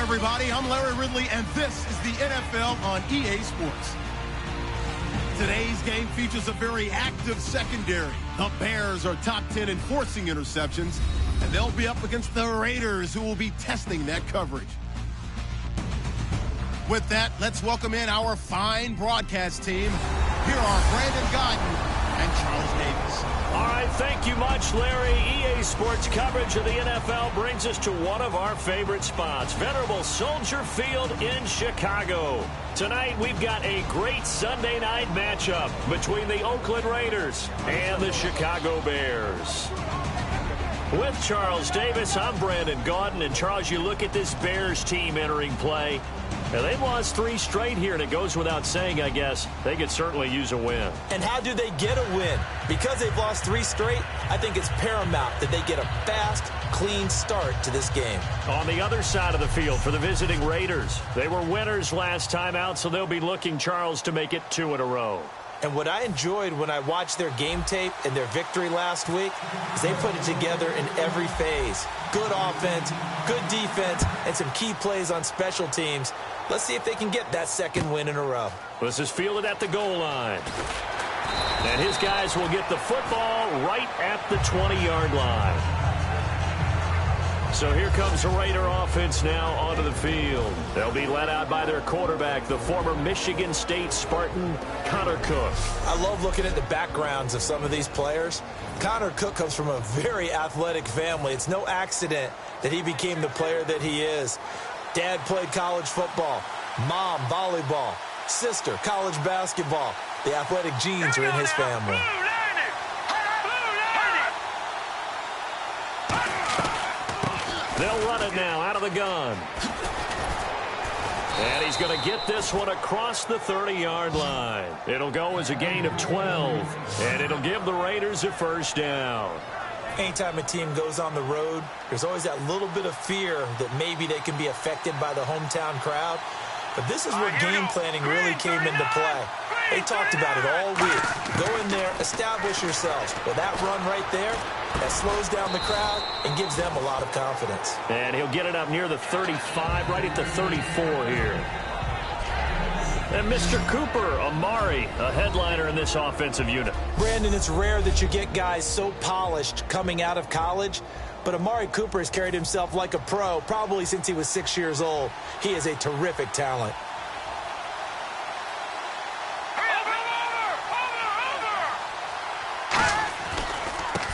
everybody. I'm Larry Ridley, and this is the NFL on EA Sports. Today's game features a very active secondary. The Bears are top 10 in forcing interceptions, and they'll be up against the Raiders, who will be testing that coverage. With that, let's welcome in our fine broadcast team. Here are Brandon Gaudin and Charles Davis. All right, thank you much, Larry. EA Sports coverage of the NFL brings us to one of our favorite spots, venerable Soldier Field in Chicago. Tonight, we've got a great Sunday night matchup between the Oakland Raiders and the Chicago Bears. With Charles Davis, I'm Brandon Gaudin. And Charles, you look at this Bears team entering play. Now, they've lost 3 straight here, and it goes without saying, I guess, they could certainly use a win. And how do they get a win? Because they've lost 3 straight, I think it's paramount that they get a fast, clean start to this game. On the other side of the field for the visiting Raiders, they were winners last time out, so they'll be looking, Charles, to make it 2 in a row. And what I enjoyed when I watched their game tape and their victory last week is they put it together in every phase. Good offense, good defense, and some key plays on special teams. Let's see if they can get that 2nd win in a row. This is fielded at the goal line. And his guys will get the football right at the 20-yard line. So here comes the Raider offense now onto the field. They'll be led out by their quarterback, the former Michigan State Spartan, Connor Cook. I love looking at the backgrounds of some of these players. Connor Cook comes from a very athletic family. It's no accident that he became the player that he is. Dad played college football, mom volleyball, sister college basketball. The athletic genes are in his family. They'll run it now out of the gun. And he's going to get this one across the 30-yard line. It'll go as a gain of 12, and it'll give the Raiders a 1st down. Anytime a team goes on the road, there's always that little bit of fear that maybe they can be affected by the hometown crowd. But this is where game planning really came into play. They talked about it all week. Go in there, establish yourselves. With that run right there, that slows down the crowd and gives them a lot of confidence. And he'll get it up near the 35, right at the 34 here. And Mr. Cooper Amari, a headliner in this offensive unit. Brandon, it's rare that you get guys so polished coming out of college, but Amari Cooper has carried himself like a pro probably since he was 6 years old. He is a terrific talent.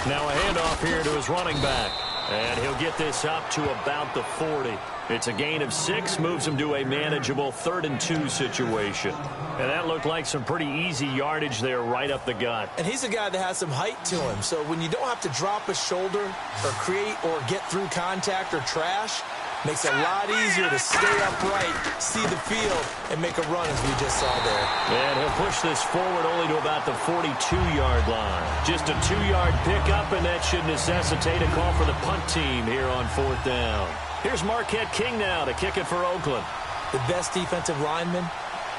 Now a handoff here to his running back. And he'll get this up to about the 40. It's a gain of 6, moves him to a manageable 3rd and 2 situation. And that looked like some pretty easy yardage there right up the gut. And he's a guy that has some height to him. So when you don't have to drop a shoulder or create or get through contact or trash, makes it a lot easier to stay upright, see the field, and make a run as we just saw there. And he'll push this forward only to about the 42-yard line. Just a 2-yard pickup, and that should necessitate a call for the punt team here on 4th down. Here's Marquette King now to kick it for Oakland. The best defensive linemen,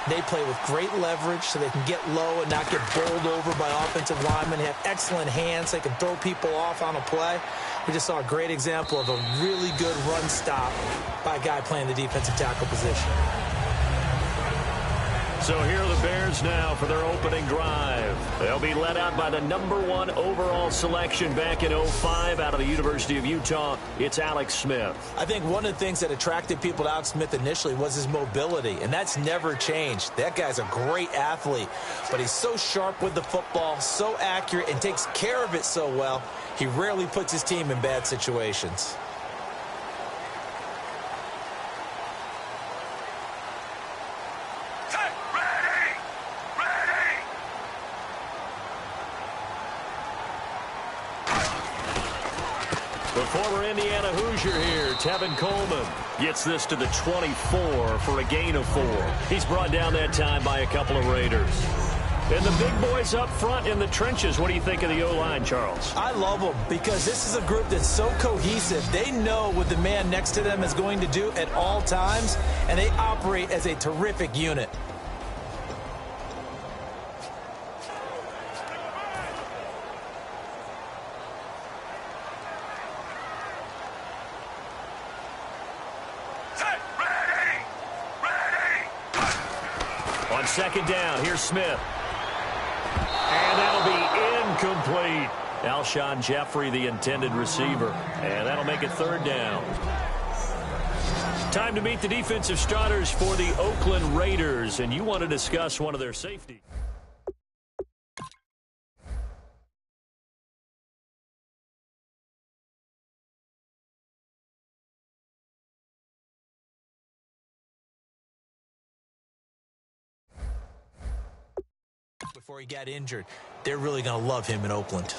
they play with great leverage so they can get low and not get bowled over by offensive linemen. They have excellent hands. They can throw people off on a play. We just saw a great example of a really good run stop by a guy playing the defensive tackle position. So here are the Bears now for their opening drive. They'll be led out by the #1 overall selection back in 05 out of the University of Utah. It's Alex Smith. I think one of the things that attracted people to Alex Smith initially was his mobility, and that's never changed. That guy's a great athlete, but he's so sharp with the football, so accurate, and takes care of it so well, he rarely puts his team in bad situations. The former Indiana Hoosier here, Tevin Coleman, gets this to the 24 for a gain of 4. He's brought down that time by a couple of Raiders. And the big boys up front in the trenches, what do you think of the O-line, Charles? I love them because this is a group that's so cohesive. They know what the man next to them is going to do at all times, and they operate as a terrific unit. Set, ready! on second down. Here's Smith. And that'll be incomplete. Alshon Jeffrey, the intended receiver. And that'll make it third down. Time to meet the defensive starters for the Oakland Raiders. And you want to discuss one of their safeties. Before he got injured, they're really going to love him in Oakland.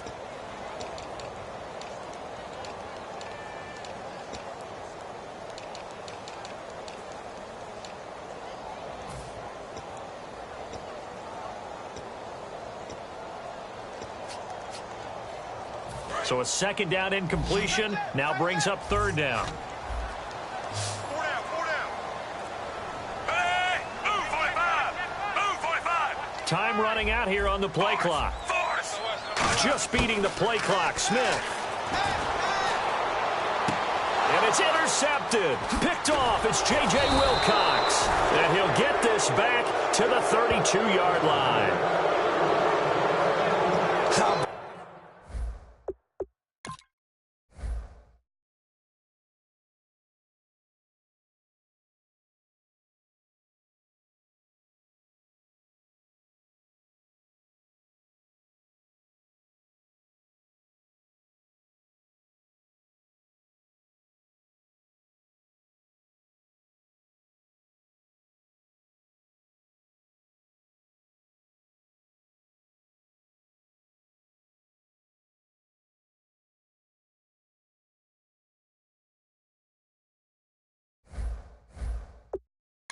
So a second down incompletion now brings up third down. Time running out here on the play clock. Just beating the play clock, Smith. And it's intercepted. Picked off. It's J.J. Wilcox. And he'll get this back to the 32-yard line.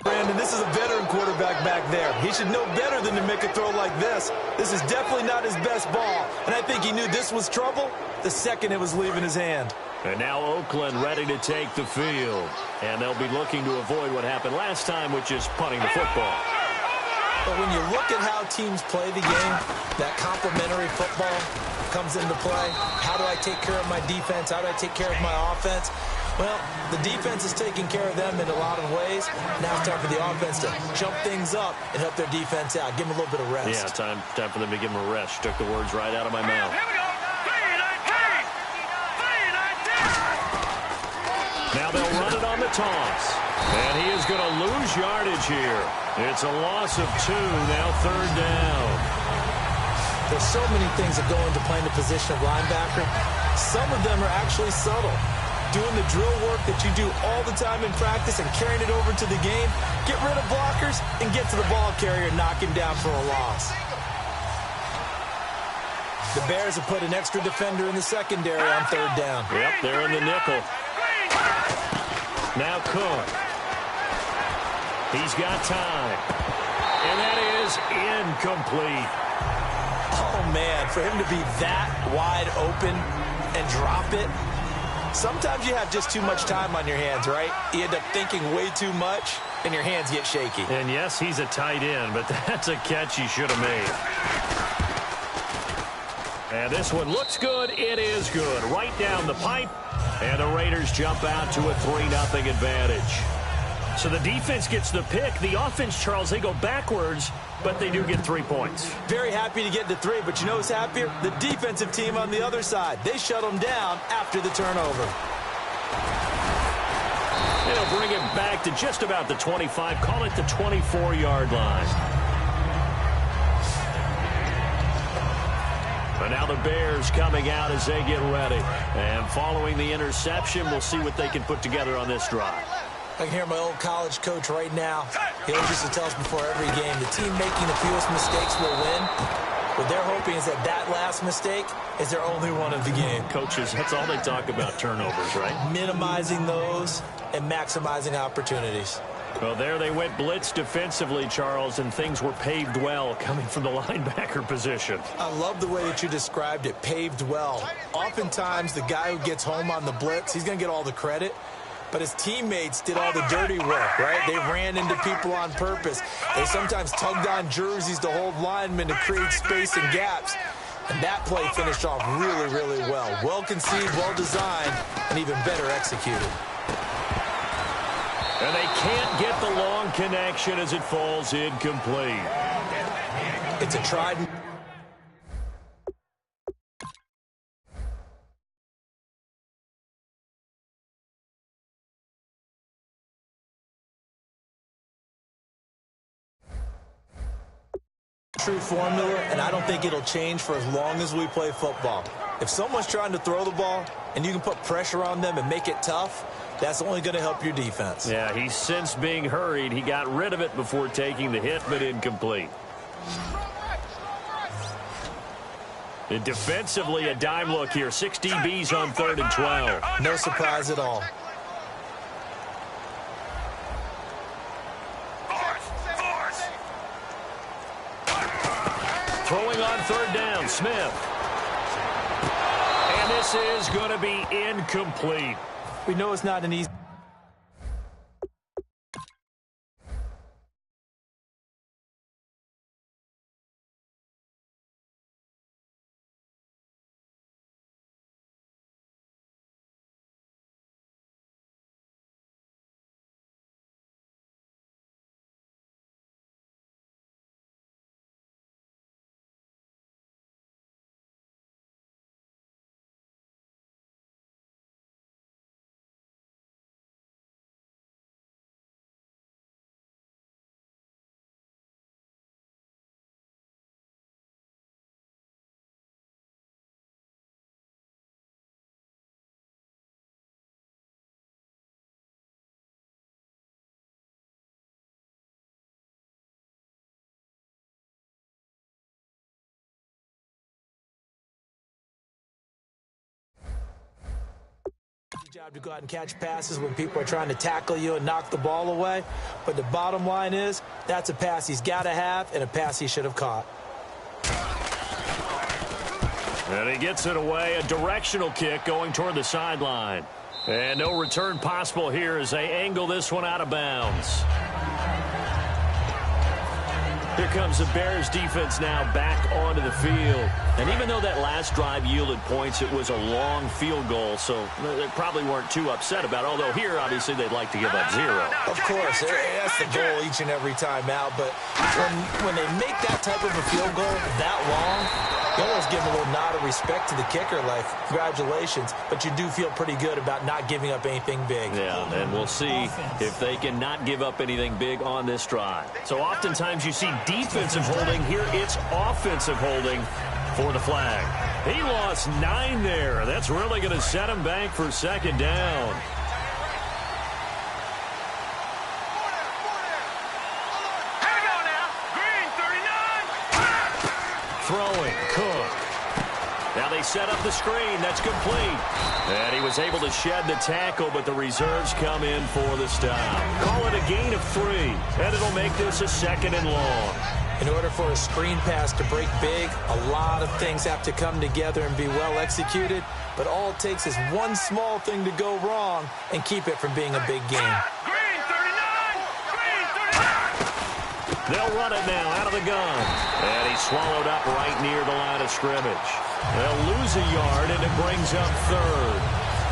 Brandon, this is a veteran quarterback back there. He should know better than to make a throw like this. This is definitely not his best ball, and I think he knew this was trouble the second it was leaving his hand. And now Oakland ready to take the field. And they'll be looking to avoid what happened last time, which is punting the football. But when you look at how teams play the game, that complementary football comes into play. How do I take care of my defense? How do I take care of my offense? Well, the defense is taking care of them in a lot of ways. Now it's time for the offense to jump things up and help their defense out. Give them a little bit of rest. Yeah, time for them to give them a rest. Took the words right out of my mouth. Now they'll run it on the toss. And he is going to lose yardage here. It's a loss of 2, now third down. There's so many things that go into playing the position of linebacker. Some of them are actually subtle. Doing the drill work that you do all the time in practice and carrying it over to the game. Get rid of blockers and get to the ball carrier and knock him down for a loss. The Bears have put an extra defender in the secondary on third down. Yep, they're in the nickel. Now Cook. He's got time. And that is incomplete. Oh, man, for him to be that wide open and drop it. Sometimes you have just too much time on your hands, right? You end up thinking way too much, and your hands get shaky. And yes, he's a tight end, but that's a catch he should have made. And this one looks good. It is good. Right down the pipe. And the Raiders jump out to a 3-0 advantage. So the defense gets the pick. The offense, Charles, they go backwards, but they do get 3 points. Very happy to get to 3, but you know who's happier? The defensive team on the other side. They shut them down after the turnover. They'll bring it back to just about the 25. Call it the 24-yard line. But now the Bears coming out as they get ready. And following the interception, we'll see what they can put together on this drive. I can hear my old college coach right now. He always used to tell us before every game, the team making the fewest mistakes will win. What they're hoping is that that last mistake is their only one of the game. Coaches, that's all they talk about, turnovers, right? Minimizing those and maximizing opportunities. Well, there they went blitz defensively, Charles, and things were paved well coming from the linebacker position. I love the way that you described it, paved well. Oftentimes, the guy who gets home on the blitz, he's going to get all the credit. But his teammates did all the dirty work, right? They ran into people on purpose. They sometimes tugged on jerseys to hold linemen to create space and gaps. And that play finished off really, really well. Well conceived, well designed, and even better executed. And they can't get the long connection as it falls incomplete. It's a tried. True formula, and I don't think it'll change for as long as we play football. If someone's trying to throw the ball and you can put pressure on them and make it tough, that's only going to help your defense. Yeah, he's since being hurried. He got rid of it before taking the hit, but incomplete. And defensively, a dime look here. 6 DBs on 3rd and 12. No surprise at all. Throwing on 3rd down, Smith. And this is going to be incomplete. We know it's not an easy. Job to go out and catch passes when people are trying to tackle you and knock the ball away. But the bottom line is that's a pass he's got to have and a pass he should have caught. And he gets it away. A directional kick going toward the sideline. And no return possible here as they angle this one out of bounds. Here comes the Bears defense now back onto the field. And even though that last drive yielded points, it was a long field goal, so they probably weren't too upset about it. Although here, obviously, they'd like to give up 0. Of course, that's the goal each and every time out. But when they make that type of a field goal that long, you almost give them a little nod of respect to the kicker, like, congratulations. But you do feel pretty good about not giving up anything big. Yeah, and we'll see if they can not give up anything big on this drive. So oftentimes you see defensive holding. Here it's offensive holding for the flag. He lost 9 there. That's really going to set him back for 2nd down. Throwing, Cook. Now they set up the screen. That's complete. And he was able to shed the tackle, but the reserves come in for the stop. Call it a gain of 3, and it'll make this a 2nd and long. In order for a screen pass to break big, a lot of things have to come together and be well executed, but all it takes is one small thing to go wrong and keep it from being a big game. They'll run it now out of the gun. And he's swallowed up right near the line of scrimmage. They'll lose a yard, and it brings up 3rd.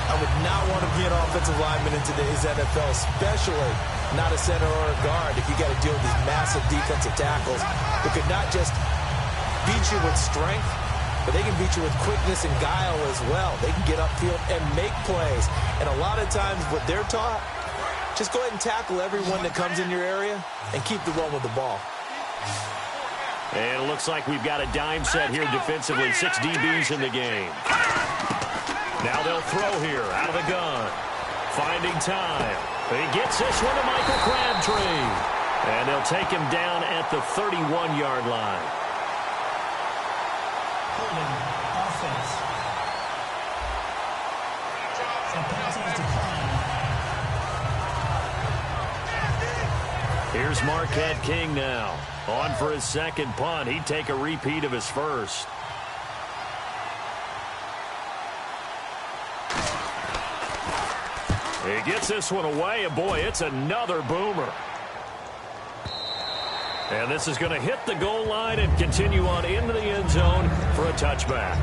I would not want to be an offensive lineman in today's NFL, especially not a center or a guard, if you got to deal with these massive defensive tackles who could not just beat you with strength, but they can beat you with quickness and guile as well. They can get upfield and make plays. And a lot of times what they're taught, just go ahead and tackle everyone that comes in your area and keep the run with the ball. And it looks like we've got a dime set here defensively. 6 DBs in the game. Now they'll throw here out of the gun. Finding time. He gets this one to Michael Crabtree. And they'll take him down at the 31-yard line. Holding offense. And penalties decline. Here's Marquette King now. On for his 2nd punt. He'd take a repeat of his first. He gets this one away, and boy, it's another boomer. And this is going to hit the goal line and continue on into the end zone for a touchback.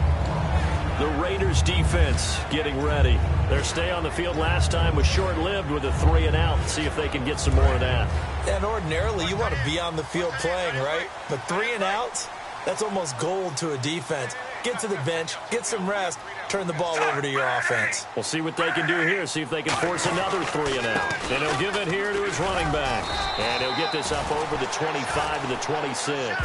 The Raiders defense getting ready. Their stay on the field last time was short-lived with a 3-and-out. See if they can get some more of that. And ordinarily, you want to be on the field playing, right? But 3-and-outs, that's almost gold to a defense. Get to the bench, get some rest, turn the ball over to your offense. We'll see what they can do here, see if they can force another 3-and-out. And he'll give it here to his running back. And he'll get this up over the 25 to the 26.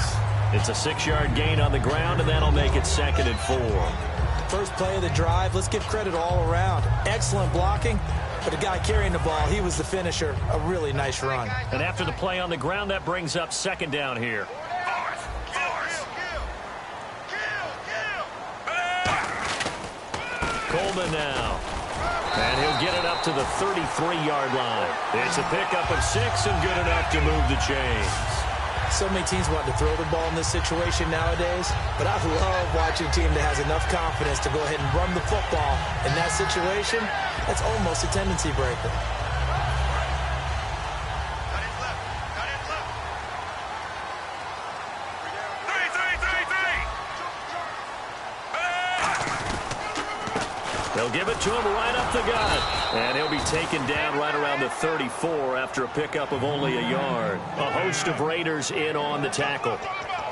It's a 6-yard gain on the ground, and that'll make it 2nd and 4. First play of the drive, let's give credit all around. Excellent blocking, but the guy carrying the ball, he was the finisher. A really nice run. And after the play on the ground, that brings up 2nd down here. Coleman now. And he'll get it up to the 33-yard line. It's a pickup of 6 and good enough to move the chains. So many teams want to throw the ball in this situation nowadays, but I love watching a team that has enough confidence to go ahead and run the football. In that situation, that's almost a tendency breaker. They'll give it to him right up the gut. And he'll be taken down right around the 34 after a pickup of only a yard. A host of Raiders in on the tackle.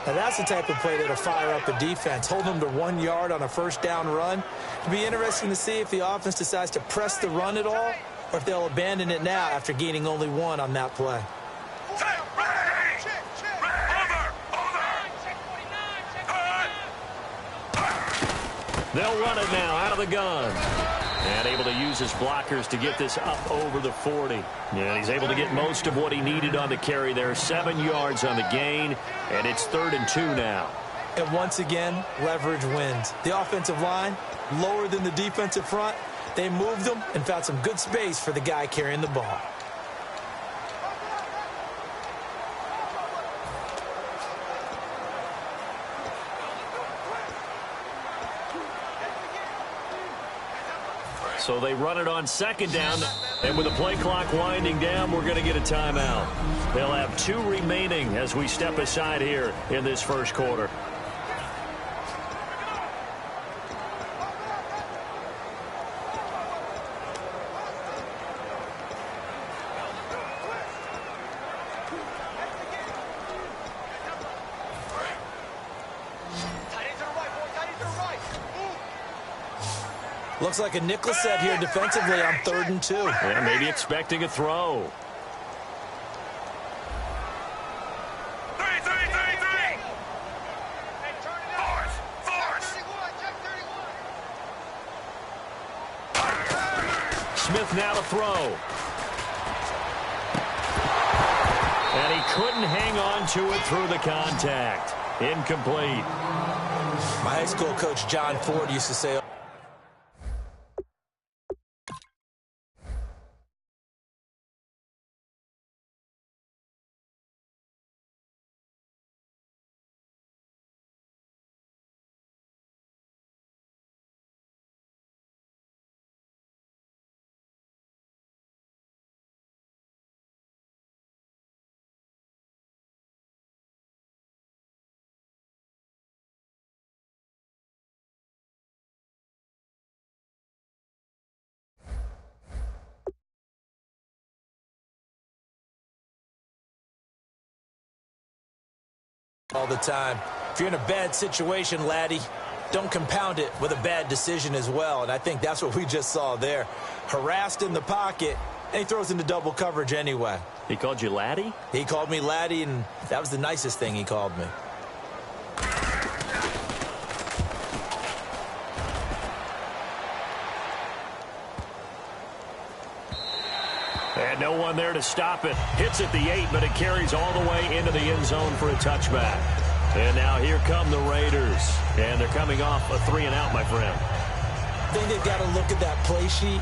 Now that's the type of play that'll fire up a defense. Hold them to 1 yard on a first down run. It'll be interesting to see if the offense decides to press the run at all or if they'll abandon it now after gaining only 1 on that play. They'll run it now out of the gun. And able to use his blockers to get this up over the 40. And he's able to get most of what he needed on the carry there. 7 yards on the gain, and it's 3rd and 2 now. And once again, leverage wins. The offensive line, lower than the defensive front. They moved them and found some good space for the guy carrying the ball. So they run it on 2nd down, and with the play clock winding down, we're going to get a timeout. They'll have 2 remaining as we step aside here in this first quarter. Looks like a nickel set here defensively on 3rd and 2. Yeah, maybe expecting a throw. Smith now to throw. And he couldn't hang on to it through the contact. Incomplete. My high school coach, John Ford, used to say, all the time, if you're in a bad situation, laddie, don't compound it with a bad decision as well. And I think that's what we just saw there. Harassed in the pocket, and he throws into double coverage anyway. He called you laddie? He called me laddie, and that was the nicest thing he called me. And no one there to stop it. Hits at the 8, but it carries all the way into the end zone for a touchback. And now here come the Raiders. And they're coming off a 3-and-out, my friend. I think they've got to look at that play sheet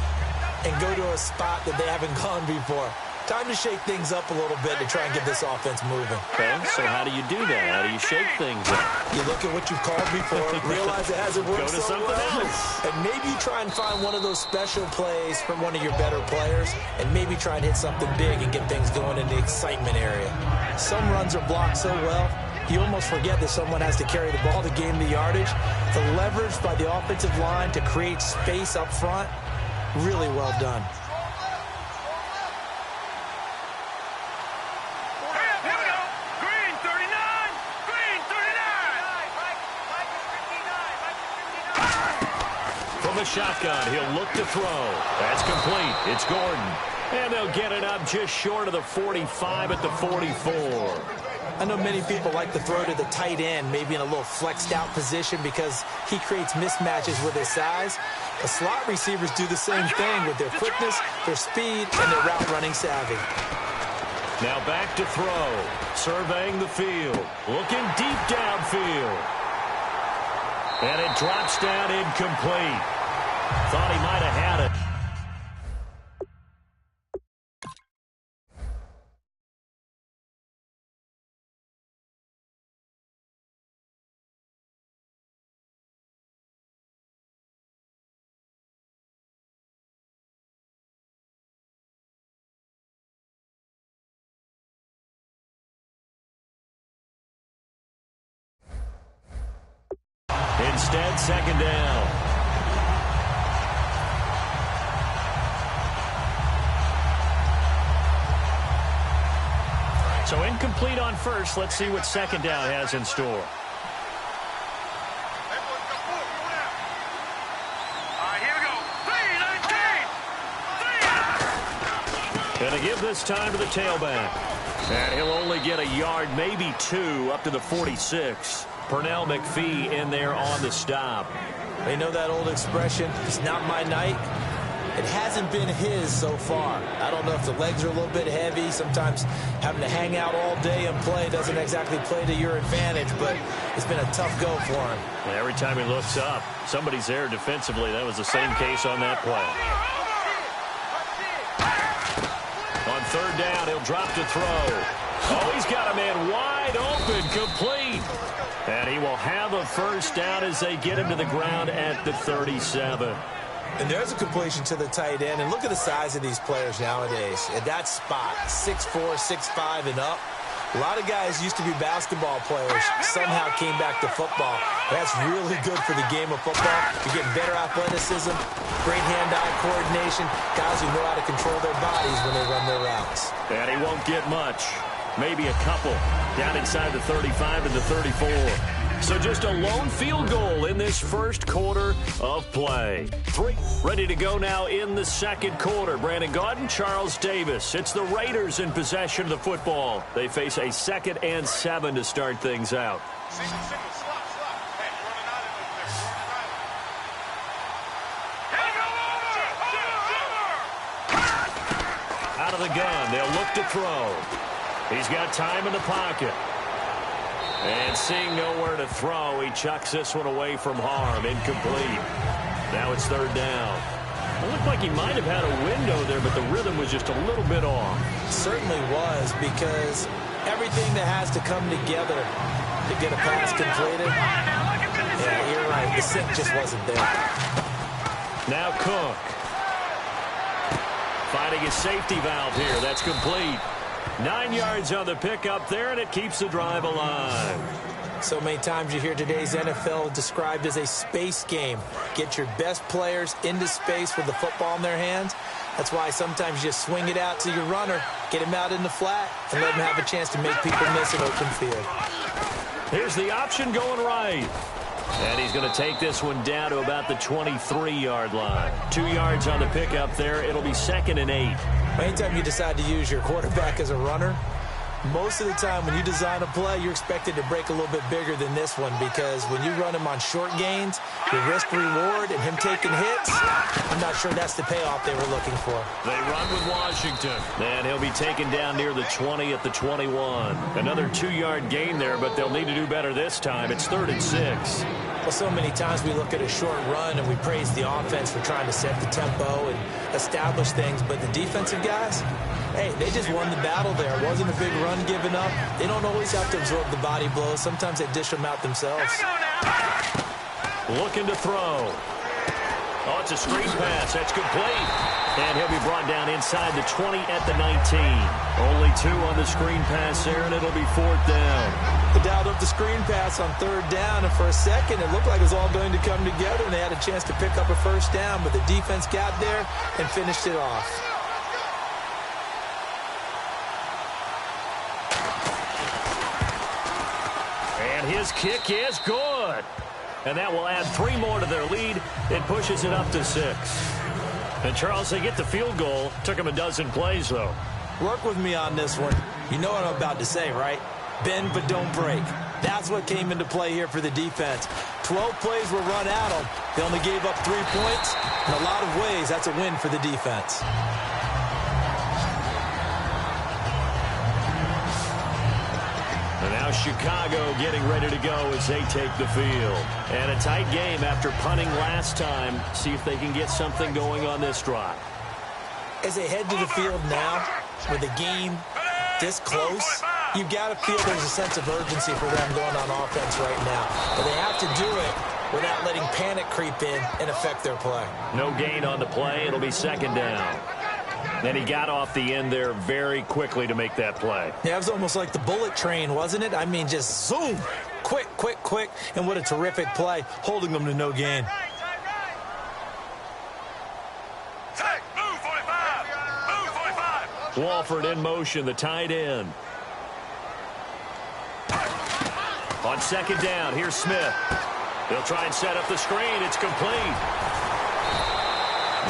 and go to a spot that they haven't gone before. Time to shake things up a little bit to try and get this offense moving. Okay, so how do you do that? How do you shake things up? You look at what you've called before, realize it hasn't worked Go to so something well, else. and maybe you try and find one of those special plays from one of your better players, and maybe try and hit something big and get things going in the excitement area. Some runs are blocked so well, you almost forget that someone has to carry the ball to gain the yardage. The leverage by the offensive line to create space up front, really well done. From the shotgun, he'll look to throw. That's complete. It's Gordon. And they'll get it up just short of the 45 at the 44. I know many people like to throw to the tight end, maybe in a little flexed out position because he creates mismatches with his size. The slot receivers do the same thing with their quickness, their speed, and their route running savvy. Now back to throw. Surveying the field. Looking deep downfield. And it drops down incomplete. Thought he might have had it. Instead, second down. So incomplete on first. Let's see what second down has in store. Going to give this time to the tailback. And he'll only get a yard, maybe two, up to the 46. Pernell McPhee in there on the stop. They know that old expression, it's not my night. It hasn't been his so far. I don't know if the legs are a little bit heavy. Sometimes having to hang out all day and play doesn't exactly play to your advantage, but it's been a tough go for him. And every time he looks up, somebody's there defensively. That was the same case on that play. On third down, he'll drop to throw. Oh, he's got a man wide open, complete. And he will have a first down as they get him to the ground at the 37. And there's a completion to the tight end. And look at the size of these players nowadays. At that spot, 6'4", 6'5", and up. A lot of guys used to be basketball players, somehow came back to football. That's really good for the game of football. You're getting better athleticism, great hand-eye coordination, guys who know how to control their bodies when they run their routes. And he won't get much. Maybe a couple down inside the 35 and the 34. So just a lone field goal in this first quarter of play. 3 ready to go now in the second quarter. Brandon Gaudin, Charles Davis. It's the Raiders in possession of the football. They face a 2nd and 7 to start things out. Out of the gun, they'll look to throw. He's got time in the pocket. And seeing nowhere to throw, he chucks this one away from harm. Incomplete. Now it's third down. It looked like he might have had a window there, but the rhythm was just a little bit off. It certainly was, because everything that has to come together to get a pass completed. Yeah, you're right. The sync just wasn't there. Now Cook. Finding his safety valve here. That's complete. 9 yards on the pickup there, and it keeps the drive alive. So many times you hear today's NFL described as a space game. Get your best players into space with the football in their hands. That's why sometimes you just swing it out to your runner, get him out in the flat, and let him have a chance to make people miss an open field. Here's the option going right. And he's going to take this one down to about the 23-yard line. 2 yards on the pickup there. It'll be 2nd and 8. Anytime you decide to use your quarterback as a runner, most of the time when you design a play, you're expected to break a little bit bigger than this one, because when you run him on short gains, your risk-reward and him taking hits, I'm not sure that's the payoff they were looking for. They run with Washington. And he'll be taken down near the 20 at the 21. Another 2-yard gain there, but they'll need to do better this time. It's 3rd and 6. Well, so many times we look at a short run and we praise the offense for trying to set the tempo and establish things, but the defensive guys, hey, they just won the battle there. It wasn't a big run given up. They don't always have to absorb the body blows. Sometimes they dish them out themselves. Looking to throw. Oh, it's a screen pass. That's complete. And he'll be brought down inside the 20 at the 19. Only 2 on the screen pass there, and it'll be 4th down. They dialed up the screen pass on 3rd down, and for a second, it looked like it was all going to come together, and they had a chance to pick up a 1st down, but the defense got there and finished it off. And his kick is good. And that will add 3 more to their lead. It pushes it up to 6. And, Charles, they get the field goal. Took them a dozen plays, though. Work with me on this one. You know what I'm about to say, right? Bend but don't break. That's what came into play here for the defense. 12 plays were run at them. They only gave up 3 points. In a lot of ways, that's a win for the defense. And now Chicago getting ready to go as they take the field. And a tight game after punting last time. See if they can get something going on this drive. As they head to the field now, with the game this close, you've got to feel there's a sense of urgency for them going on offense right now. But they have to do it without letting panic creep in and affect their play. No gain on the play. It'll be 2nd down. And he got off the end there very quickly to make that play. Yeah, it was almost like the bullet train, wasn't it? I mean, just zoom. Quick, quick, quick. And what a terrific play, holding them to no gain. Walford in motion, the tight end. On 2nd down, here's Smith. They'll try and set up the screen. It's complete.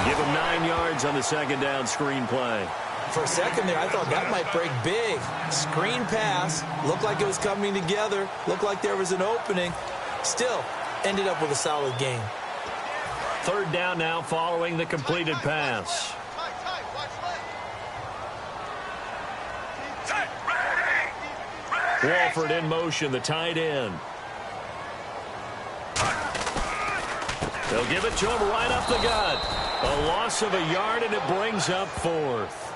Give him 9 yards on the 2nd down screen play. For a second there, I thought that might break big. Screen pass. Looked like it was coming together. Looked like there was an opening. Still, ended up with a solid game. 3rd down now following the completed pass. Walford in motion, the tight end. They'll give it to him right up the gut. A loss of a yard, and it brings up 4th.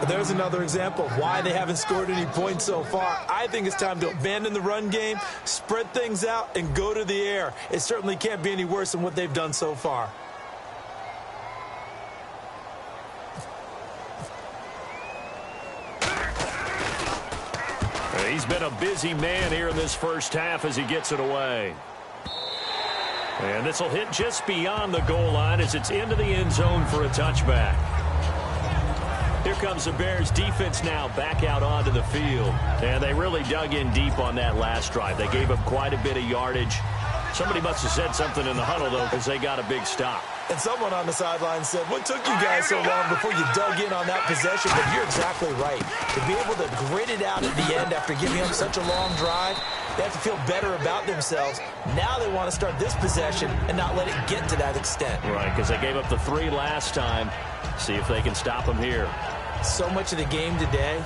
There's another example of why they haven't scored any points so far. I think it's time to abandon the run game, spread things out, and go to the air. It certainly can't be any worse than what they've done so far. He's been a busy man here in this first half as he gets it away. And this will hit just beyond the goal line as it's into the end zone for a touchback. Here comes the Bears defense now back out onto the field. And they really dug in deep on that last drive. They gave up quite a bit of yardage. Somebody must have said something in the huddle, though, because they got a big stop. And someone on the sideline said, what took you guys so long before you dug in on that possession? But you're exactly right. To be able to grit it out at the end after giving up such a long drive, they have to feel better about themselves. Now they want to start this possession and not let it get to that extent. Right, because they gave up the 3 last time. See if they can stop them here. So much of the game today,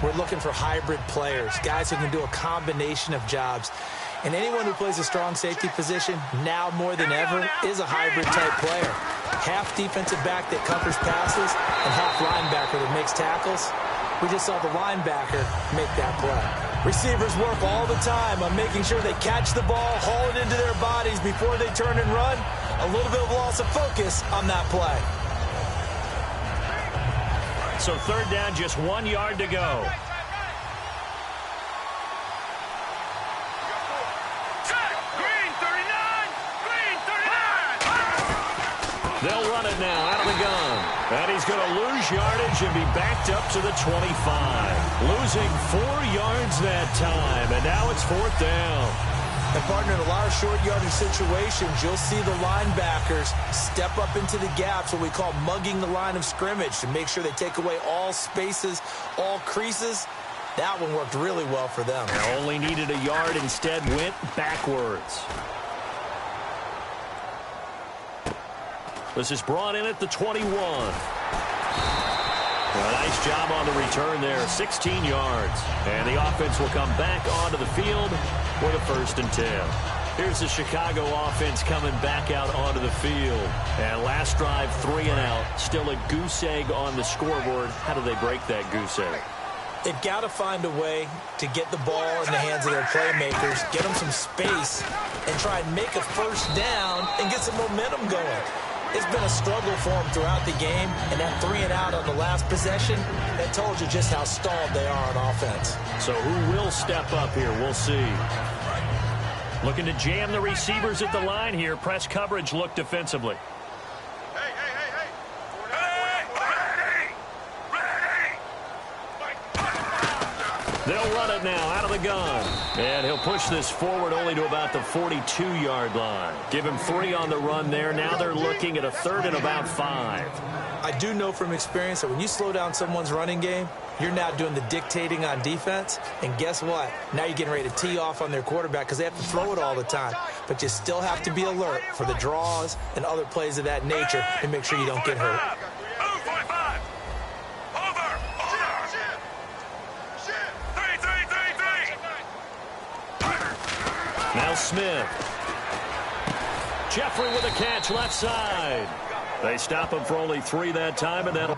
we're looking for hybrid players, guys who can do a combination of jobs. And anyone who plays a strong safety position, now more than ever, is a hybrid-type player. Half defensive back that covers passes and half linebacker that makes tackles. We just saw the linebacker make that play. Receivers work all the time on making sure they catch the ball, haul it into their bodies before they turn and run. A little bit of loss of focus on that play. So 3rd down, just 1 yard to go. They'll run it now out of the gun. And he's going to lose yardage and be backed up to the 25. Losing 4 yards that time. And now it's 4th down. And, partner, in a lot of short yardage situations, you'll see the linebackers step up into the gaps, what we call mugging the line of scrimmage, to make sure they take away all spaces, all creases. That one worked really well for them. They only needed a yard, instead went backwards. This is brought in at the 21. A nice job on the return there, 16 yards. And the offense will come back onto the field for the 1st and 10. Here's the Chicago offense coming back out onto the field. And last drive, 3 and out. Still a goose egg on the scoreboard. How do they break that goose egg? They've got to find a way to get the ball in the hands of their playmakers, get them some space, and try and make a 1st down and get some momentum going. It's been a struggle for them throughout the game, and that 3-and-out on the last possession, that told you just how stalled they are on offense. So who will step up here? We'll see. Looking to jam the receivers at the line here. Press coverage look defensively. They'll run it now out of the gun. And he'll push this forward only to about the 42-yard line. Give him 3 on the run there. Now they're looking at a 3rd and about 5. I do know from experience that when you slow down someone's running game, you're now doing the dictating on defense. And guess what? Now you're getting ready to tee off on their quarterback because they have to throw it all the time. But you still have to be alert for the draws and other plays of that nature and make sure you don't get hurt. Now Smith. Jeffrey with a catch left side. They stop him for only 3 that time, and that'll...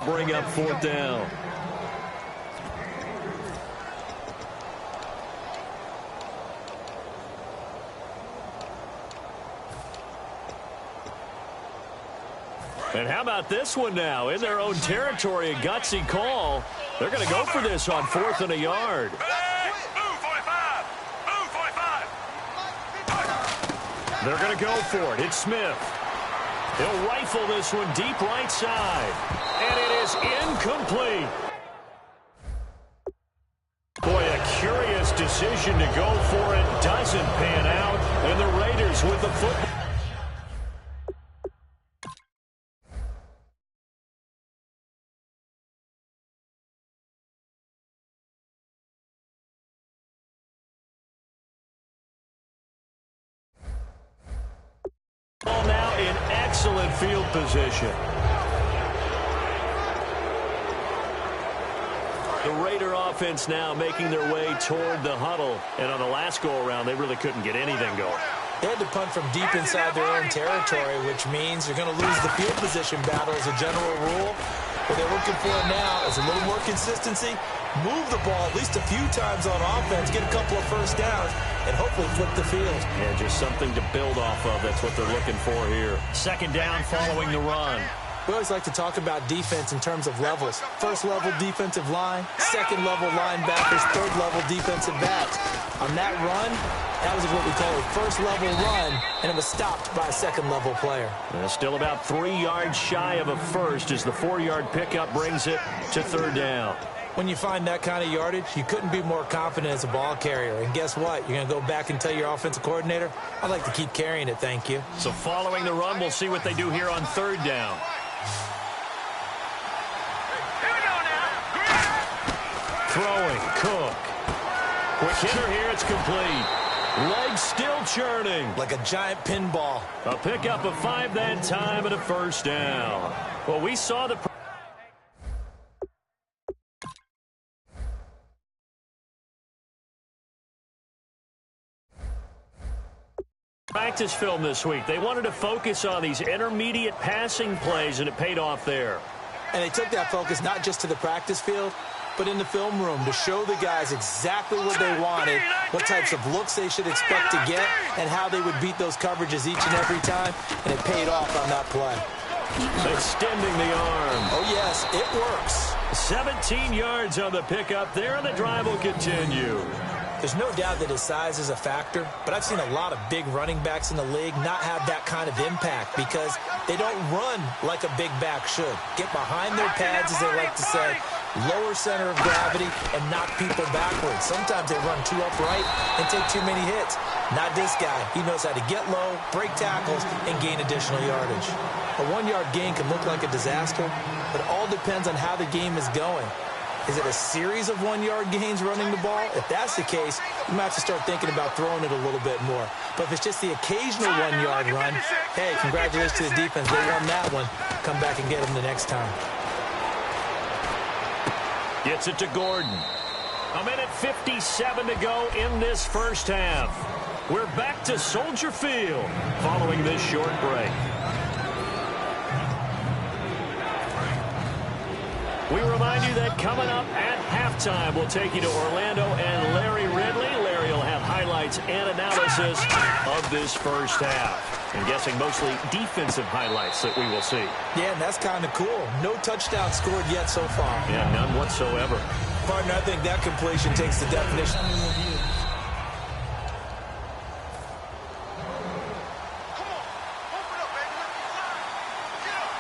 bring up 4th down. And how about this one now? In their own territory, a gutsy call. They're going to go for this on 4th and a yard. They're going to go for it. It's Smith. He'll rifle this one deep right side. And it is incomplete. Boy, a curious decision to go for it. Doesn't pan out. And the Raiders with the football. Ball now in excellent field position. The Raider offense now making their way toward the huddle. And on the last go-around, they really couldn't get anything going. They had to punt from deep inside their own territory, which means you're going to lose the field position battle as a general rule. What they're looking for now is a little more consistency, move the ball at least a few times on offense, get a couple of first downs, and hopefully flip the field. Yeah, just something to build off of. That's what they're looking for here. 2nd down following the run. We always like to talk about defense in terms of levels. 1st level defensive line, 2nd level linebackers, 3rd level defensive backs. On that run, that was what we call a 1st level run, and it was stopped by a 2nd level player. Still about 3 yards shy of a first as the 4-yard pickup brings it to 3rd down. When you find that kind of yardage, you couldn't be more confident as a ball carrier. And guess what? You're going to go back and tell your offensive coordinator, I'd like to keep carrying it, thank you. So following the run, we'll see what they do here on 3rd down. Throwing, Cook. Quick hitter here, it's complete. Legs still churning. Like a giant pinball. A pickup of 5 that time and a 1st down. Well, we saw the... practice film this week. They wanted to focus on these intermediate passing plays, and it paid off there. And they took that focus not just to the practice field, but in the film room to show the guys exactly what they wanted, what types of looks they should expect to get, and how they would beat those coverages each and every time, and it paid off on that play. Extending the arm. Oh, yes, it works. 17 yards on the pickup there, and the drive will continue. There's no doubt that his size is a factor, but I've seen a lot of big running backs in the league not have that kind of impact because they don't run like a big back should. Get behind their pads, as they like to say, lower center of gravity, and knock people backwards. Sometimes they run too upright and take too many hits. Not this guy. He knows how to get low, break tackles, and gain additional yardage. A 1-yard gain can look like a disaster, but it all depends on how the game is going. Is it a series of 1-yard gains running the ball? If that's the case, you might have to start thinking about throwing it a little bit more. But if it's just the occasional 1-yard run, hey, congratulations to the defense. They won that one. Come back and get them the next time. Gets it to Gordon. 1:57 to go in this first half. We're back to Soldier Field following this short break. We remind you that coming up at halftime, we'll take you to Orlando and Larry Ridley. Larry will have highlights and analysis of this first half. I'm guessing mostly defensive highlights that we will see. Yeah, and that's kind of cool. No touchdown scored yet so far. Yeah, none whatsoever. Partner, I think that completion takes the definition.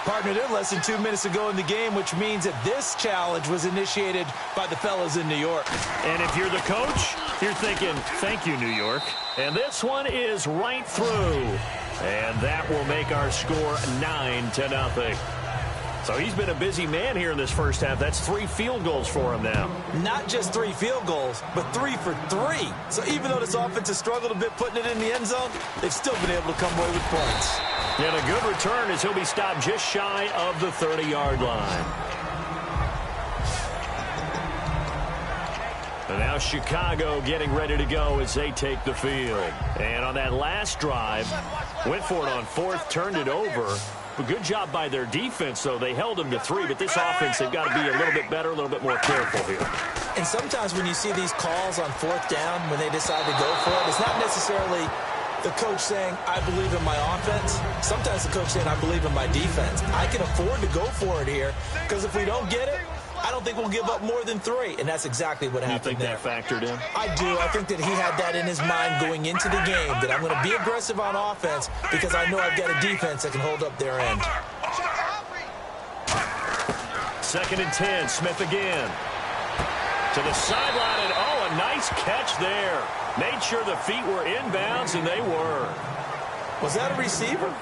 Partner, they're less than 2 minutes ago in the game, which means that this challenge was initiated by the fellas in New York. And if you're the coach, you're thinking, thank you, New York. And this one is right through. And that will make our score 9-0. So he's been a busy man here in this first half. That's 3 field goals for him now. Not just 3 field goals, but 3 for 3. So even though this offense has struggled a bit putting it in the end zone, they've still been able to come away with points. And a good return as he'll be stopped just shy of the 30-yard line. And now Chicago getting ready to go as they take the field. And on that last drive, went for it on 4th, turned it over. But good job by their defense, though. They held them to 3, but this offense, they've got to be a little bit better, a little bit more careful here. And sometimes when you see these calls on 4th down, when they decide to go for it, it's not necessarily the coach saying, I believe in my offense. Sometimes the coach saying, I believe in my defense. I can afford to go for it here, because if we don't get it, I don't think we'll give up more than 3, and that's exactly what happened there. You think that factored in? I do. I think that he had that in his mind going into the game, that I'm going to be aggressive on offense because I know I've got a defense that can hold up their end. 2nd and 10, Smith again. To the sideline, and oh, a nice catch there. Made sure the feet were inbounds, and they were. Was that a receiver?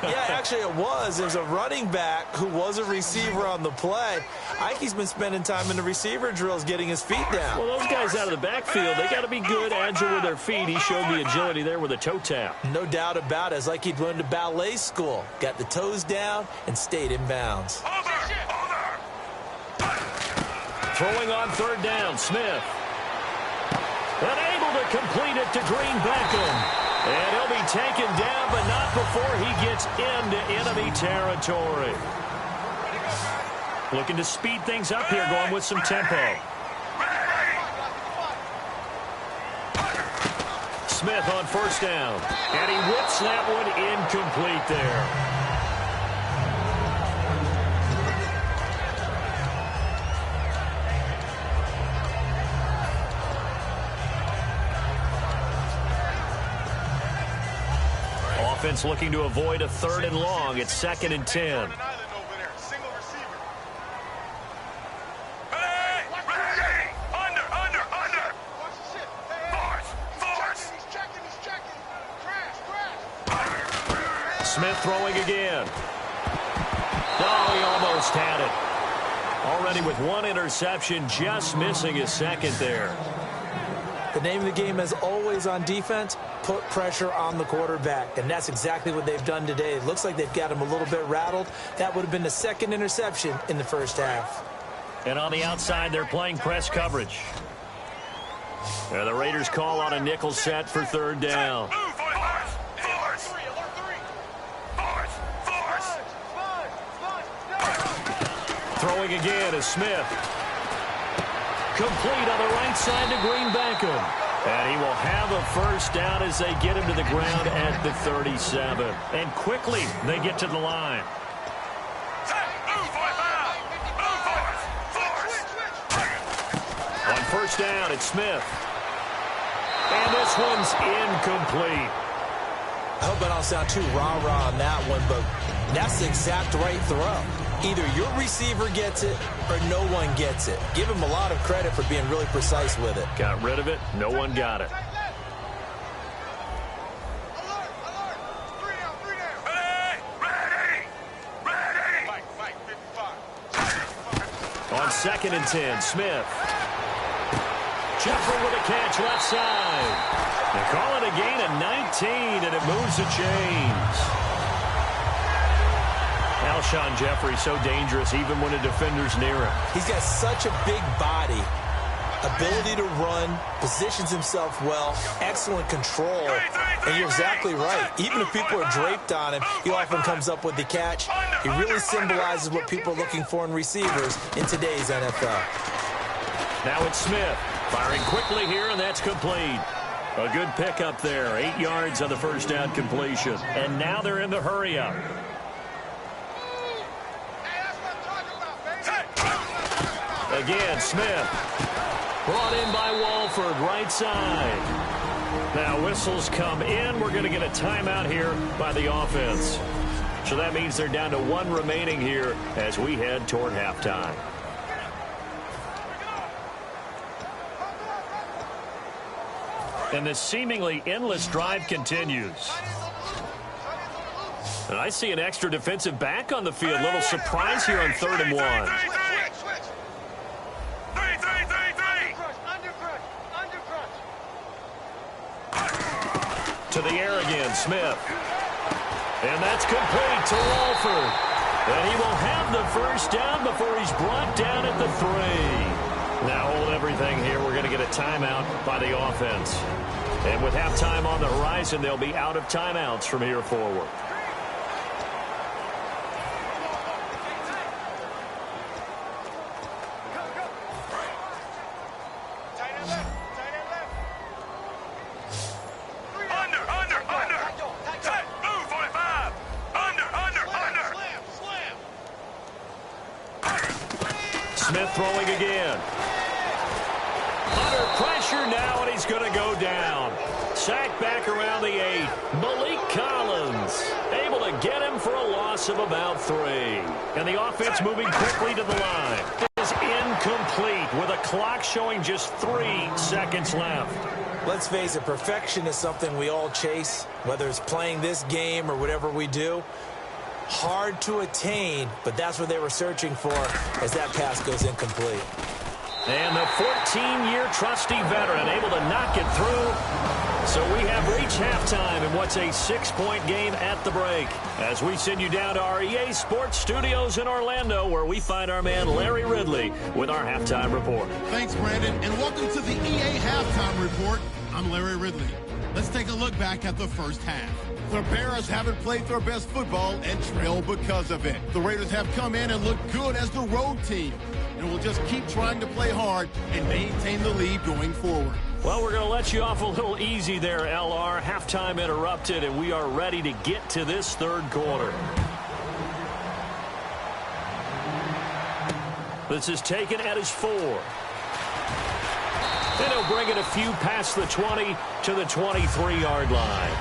Yeah, actually it was. There's a running back who was a receiver on the play. Ike's been spending time in the receiver drills getting his feet down. Well, those guys out of the backfield, they got to be good, agile with their feet. He showed the agility there with a toe tap. No doubt about it. It's like he'd went to ballet school. Got the toes down and stayed in bounds. Throwing on 3rd down, Smith. Unable to complete it to Green Beckham. And he'll be taken down, but not before he gets into enemy territory. Looking to speed things up here, going with some tempo. Smith on 1st down. And he whips that one incomplete there. Offense looking to avoid a 3rd and long. It's 2nd and 10. Smith throwing again. Oh, he almost had it. Already with 1 interception, just missing his 2nd there. The name of the game is always on defense, put pressure on the quarterback. And that's exactly what they've done today. It looks like they've got him a little bit rattled. That would have been the 2nd interception in the first half. And on the outside, they're playing press coverage. And the Raiders call on a nickel set for 3rd down. Throwing again is Smith. Complete on the right side to Green Beckham. And he will have a 1st down as they get him to the ground at the 37. And quickly, they get to the line. On 1st down, it's Smith. And this one's incomplete. I hope I don't sound too rah-rah on that one, but that's the exact right throw. Either your receiver gets it or no one gets it. Give him a lot of credit for being really precise with it. Got rid of it. No one got it. On 2nd and 10, Smith. Jeffrey with a catch left side. They call it a gain of 19, and it moves the chains. Alshon Jeffrey so dangerous even when a defender's near him. He's got such a big body, ability to run, positions himself well, excellent control. And you're exactly right. Even if people are draped on him, he often comes up with the catch. He really symbolizes what people are looking for in receivers in today's NFL. Now it's Smith. Firing quickly here, and that's complete. A good pickup there. 8 yards on the first down completion. And now they're in the hurry-up. Again, Smith. Brought in by Walford, right side. Now whistles come in. We're going to get a timeout here by the offense. So that means they're down to 1 remaining here as we head toward halftime. And this seemingly endless drive continues. And I see an extra defensive back on the field. Little surprise here on 3rd and 1. To the air again, Smith. And that's complete to Walford. And he will have the first down before he's brought down at the 3. Now hold everything here. We're going to get a timeout by the offense. And with halftime on the horizon, they'll be out of timeouts from here forward. Smith throwing again. Under pressure now, and he's going to go down. Sacked back around the 8. Malik Collins able to get him for a loss of about 3. And the offense moving quickly to the line. It is incomplete with a clock showing just 3 seconds left. Let's face it, perfection is something we all chase, whether it's playing this game or whatever we do. Hard to attain, but that's what they were searching for as that pass goes incomplete. And the 14-year trusty veteran able to knock it through. So we have reached halftime in what's a 6-point game at the break. As we send you down to our EA Sports Studios in Orlando, where we find our man Larry Ridley with our halftime report. Thanks, Brandon, and welcome to the EA Halftime Report. I'm Larry Ridley. Let's take a look back at the first half. The Bears haven't played their best football and trail because of it. The Raiders have come in and looked good as the road team, and will just keep trying to play hard and maintain the lead going forward. Well, we're going to let you off a little easy there, LR. Halftime interrupted, and we are ready to get to this 3rd quarter. This is taken at his 4. Then he'll bring it a few past the 20 to the 23-yard line.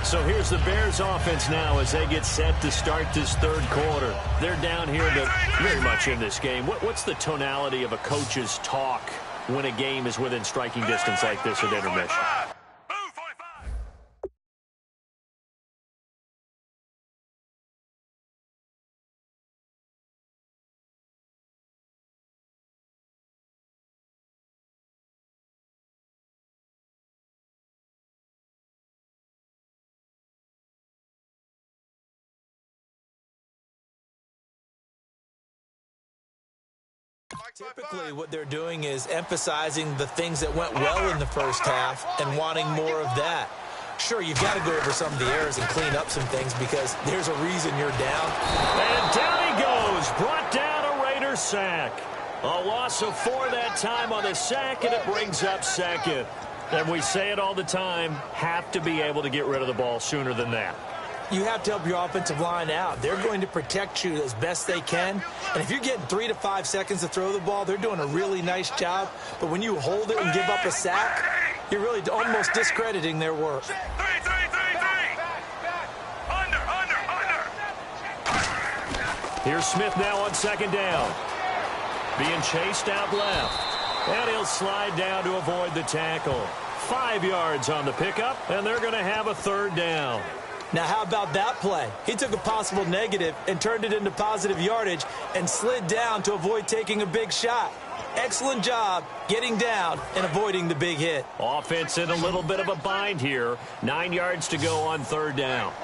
So here's the Bears offense now as they get set to start this 3rd quarter. They're down here very much in this game. What's the tonality of a coach's talk when a game is within striking distance like this at intermission? Typically, what they're doing is emphasizing the things that went well in the first half and wanting more of that. Sure, you've got to go over some of the errors and clean up some things because there's a reason you're down. And down he goes. Brought down a Raider sack. A loss of 4 that time on the sack, and it brings up 2nd. And we say it all the time, have to be able to get rid of the ball sooner than that. You have to help your offensive line out. They're going to protect you as best they can. And if you're getting 3 to 5 seconds to throw the ball, they're doing a really nice job. But when you hold it and give up a sack, you're really almost discrediting their work. Here's Smith now on 2nd down. Being chased out left. And he'll slide down to avoid the tackle. 5 yards on the pickup, and they're going to have a 3rd down. Now, how about that play? He took a possible negative and turned it into positive yardage and slid down to avoid taking a big shot. Excellent job getting down and avoiding the big hit. Offense in a little bit of a bind here. 9 yards to go on 3rd down.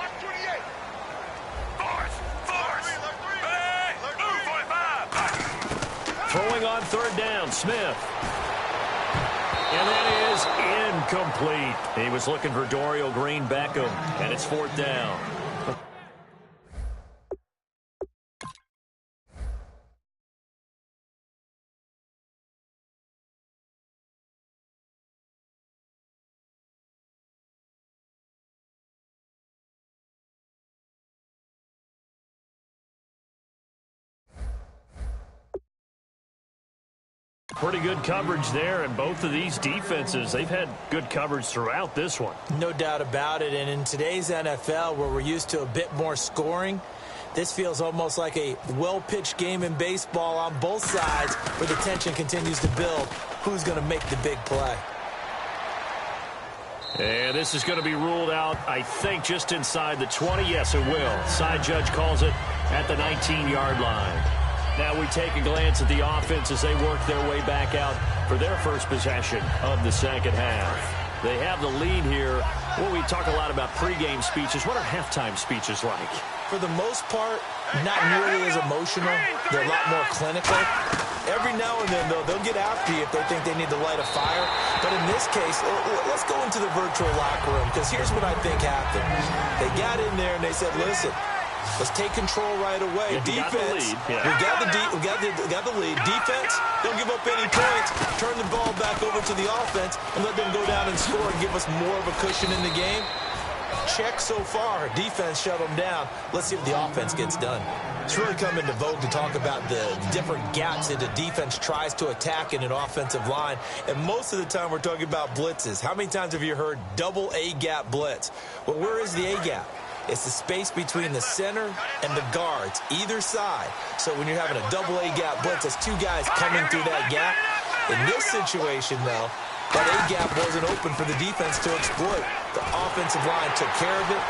Throwing on 3rd down, Smith. And that is incomplete. He was looking for Dorial Green-Beckham, and it's 4th down. Pretty good coverage there, and both of these defenses, they've had good coverage throughout this one. No doubt about it, and in today's NFL, where we're used to a bit more scoring, this feels almost like a well-pitched game in baseball on both sides where the tension continues to build. Who's going to make the big play? And this is going to be ruled out, I think, just inside the 20. Yes, it will. Side judge calls it at the 19-yard line. Now we take a glance at the offense as they work their way back out for their first possession of the second half. They have the lead here. Well, we talk a lot about pregame speeches. What are halftime speeches like? For the most part, not nearly as emotional. They're a lot more clinical. Every now and then, though, they'll get after you if they think they need to light a fire. But in this case, let's go into the virtual locker room, because here's what I think happened. They got in there and they said, listen, let's take control right away. Defense, we got the lead. Defense, don't give up any points. Turn the ball back over to the offense and let them go down and score and give us more of a cushion in the game. Check so far. Defense shut them down. Let's see if the offense gets done. It's really come into vogue to talk about the different gaps that the defense tries to attack in an offensive line. And most of the time we're talking about blitzes. How many times have you heard double A-gap blitz? Well, where is the A-gap? It's the space between the center and the guards, either side. So when you're having a double A-gap blitz, it's two guys coming through that gap. In this situation, though, that A-gap wasn't open for the defense to exploit. The offensive line took care of it.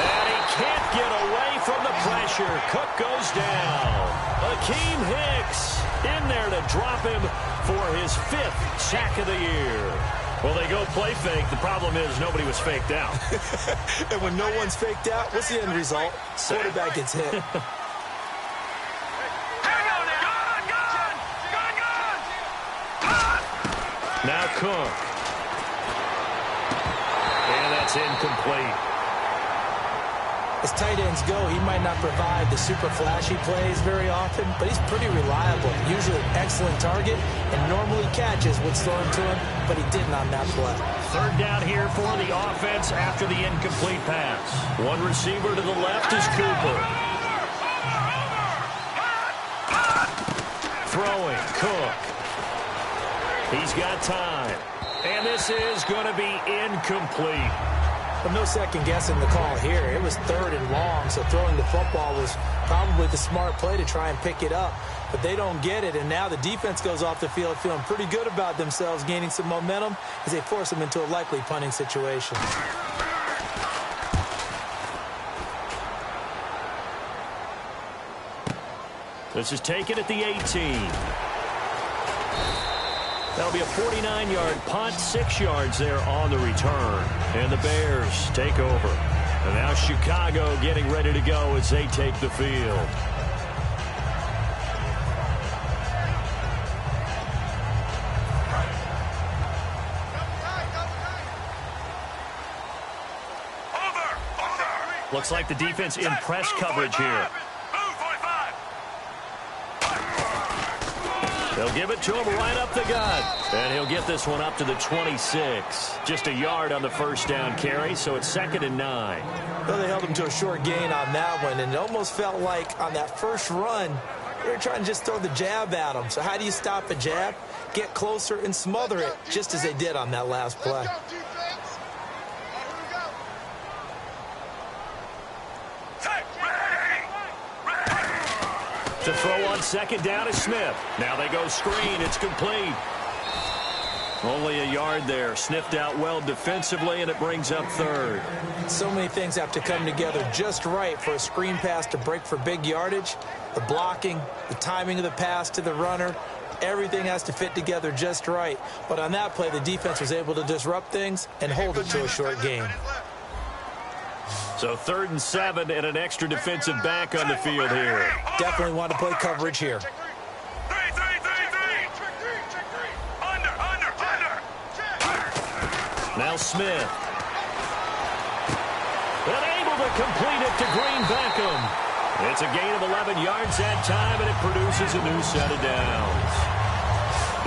And he can't get away from the pressure. Cook goes down. Akeem Hicks in there to drop him for his 5th sack of the year. Well, they go play fake. The problem is nobody was faked out. And when no one's faked out, what's the end result? Quarterback gets hit. Now Cook. And that's incomplete. As tight ends go, he might not provide the super flashy plays very often, but he's pretty reliable. Usually an excellent target and normally catches what's thrown to him, but he didn't on that play. 3rd down here for the offense after the incomplete pass. One receiver to the left is Cooper. Throwing, Cook. He's got time. And this is going to be incomplete. But no second guessing the call here. It was 3rd and long, so throwing the football was probably the smart play to try and pick it up. But they don't get it, and now the defense goes off the field feeling pretty good about themselves, gaining some momentum as they force them into a likely punting situation. This is taken at the 18. That'll be a 49-yard punt, 6 yards there on the return. And the Bears take over. And now Chicago getting ready to go as they take the field. Looks like the defense in press coverage here. They'll give it to him right up the gut. And he'll get this one up to the 26. Just a yard on the first down carry, so it's 2nd and 9. Well, they held him to a short gain on that one, and it almost felt like on that first run, they were trying to just throw the jab at him. So how do you stop a jab? Get closer and smother it, just as they did on that last play. To throw on 2nd down is Smith. Now they go screen. It's complete. Only a yard there. Sniffed out well defensively, and it brings up 3rd. So many things have to come together just right for a screen pass to break for big yardage. The blocking, the timing of the pass to the runner, everything has to fit together just right. But on that play, the defense was able to disrupt things and hold it to a short gain. So 3rd and 7 and an extra defensive back on the field here. Definitely want to play coverage here. Now Smith. And able to complete it to Green Beckham. It's a gain of 11 yards that time, and it produces a new set of downs.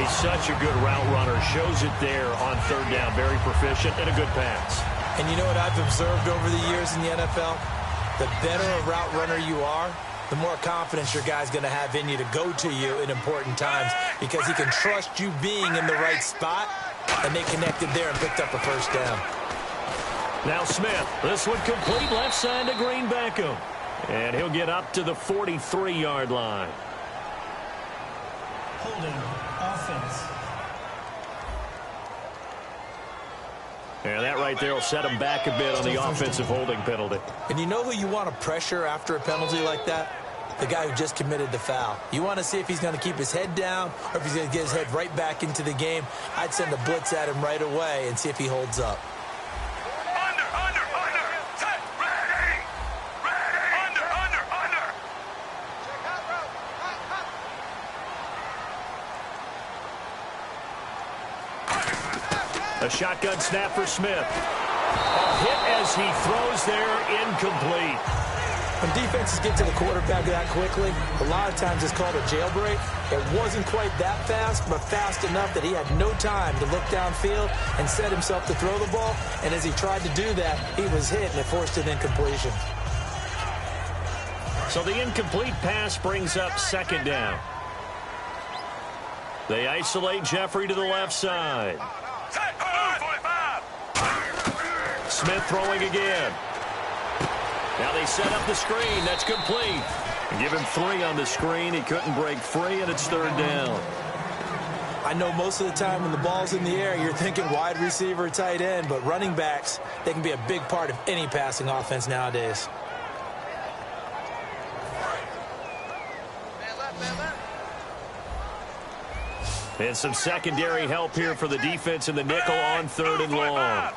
He's such a good route runner. Shows it there on third down. Very proficient and a good pass. And you know what I've observed over the years in the NFL? The better a route runner you are, the more confidence your guy's going to have in you to go to you in important times because he can trust you being in the right spot, and they connected there and picked up a first down. Now Smith. This one complete left side to Green Beckham. And he'll get up to the 43-yard line. Holding offense. And that right there will set him back a bit on the offensive holding penalty. And you know who you want to pressure after a penalty like that? The guy who just committed the foul. You want to see if he's going to keep his head down or if he's going to get his head right back into the game. I'd send a blitz at him right away and see if he holds up. A shotgun snap for Smith. A hit as he throws there, incomplete. When defenses get to the quarterback that quickly, a lot of times it's called a jailbreak. It wasn't quite that fast, but fast enough that he had no time to look downfield and set himself to throw the ball. And as he tried to do that, he was hit, and it forced an incompletion. So the incomplete pass brings up second down. They isolate Jeffrey to the left side. Smith throwing again. Now they set up the screen. That's complete. Give him 3 on the screen. He couldn't break free, and it's third down. I know most of the time when the ball's in the air, you're thinking wide receiver, tight end, but running backs, they can be a big part of any passing offense nowadays. And some secondary help here for the defense in the nickel on third and long.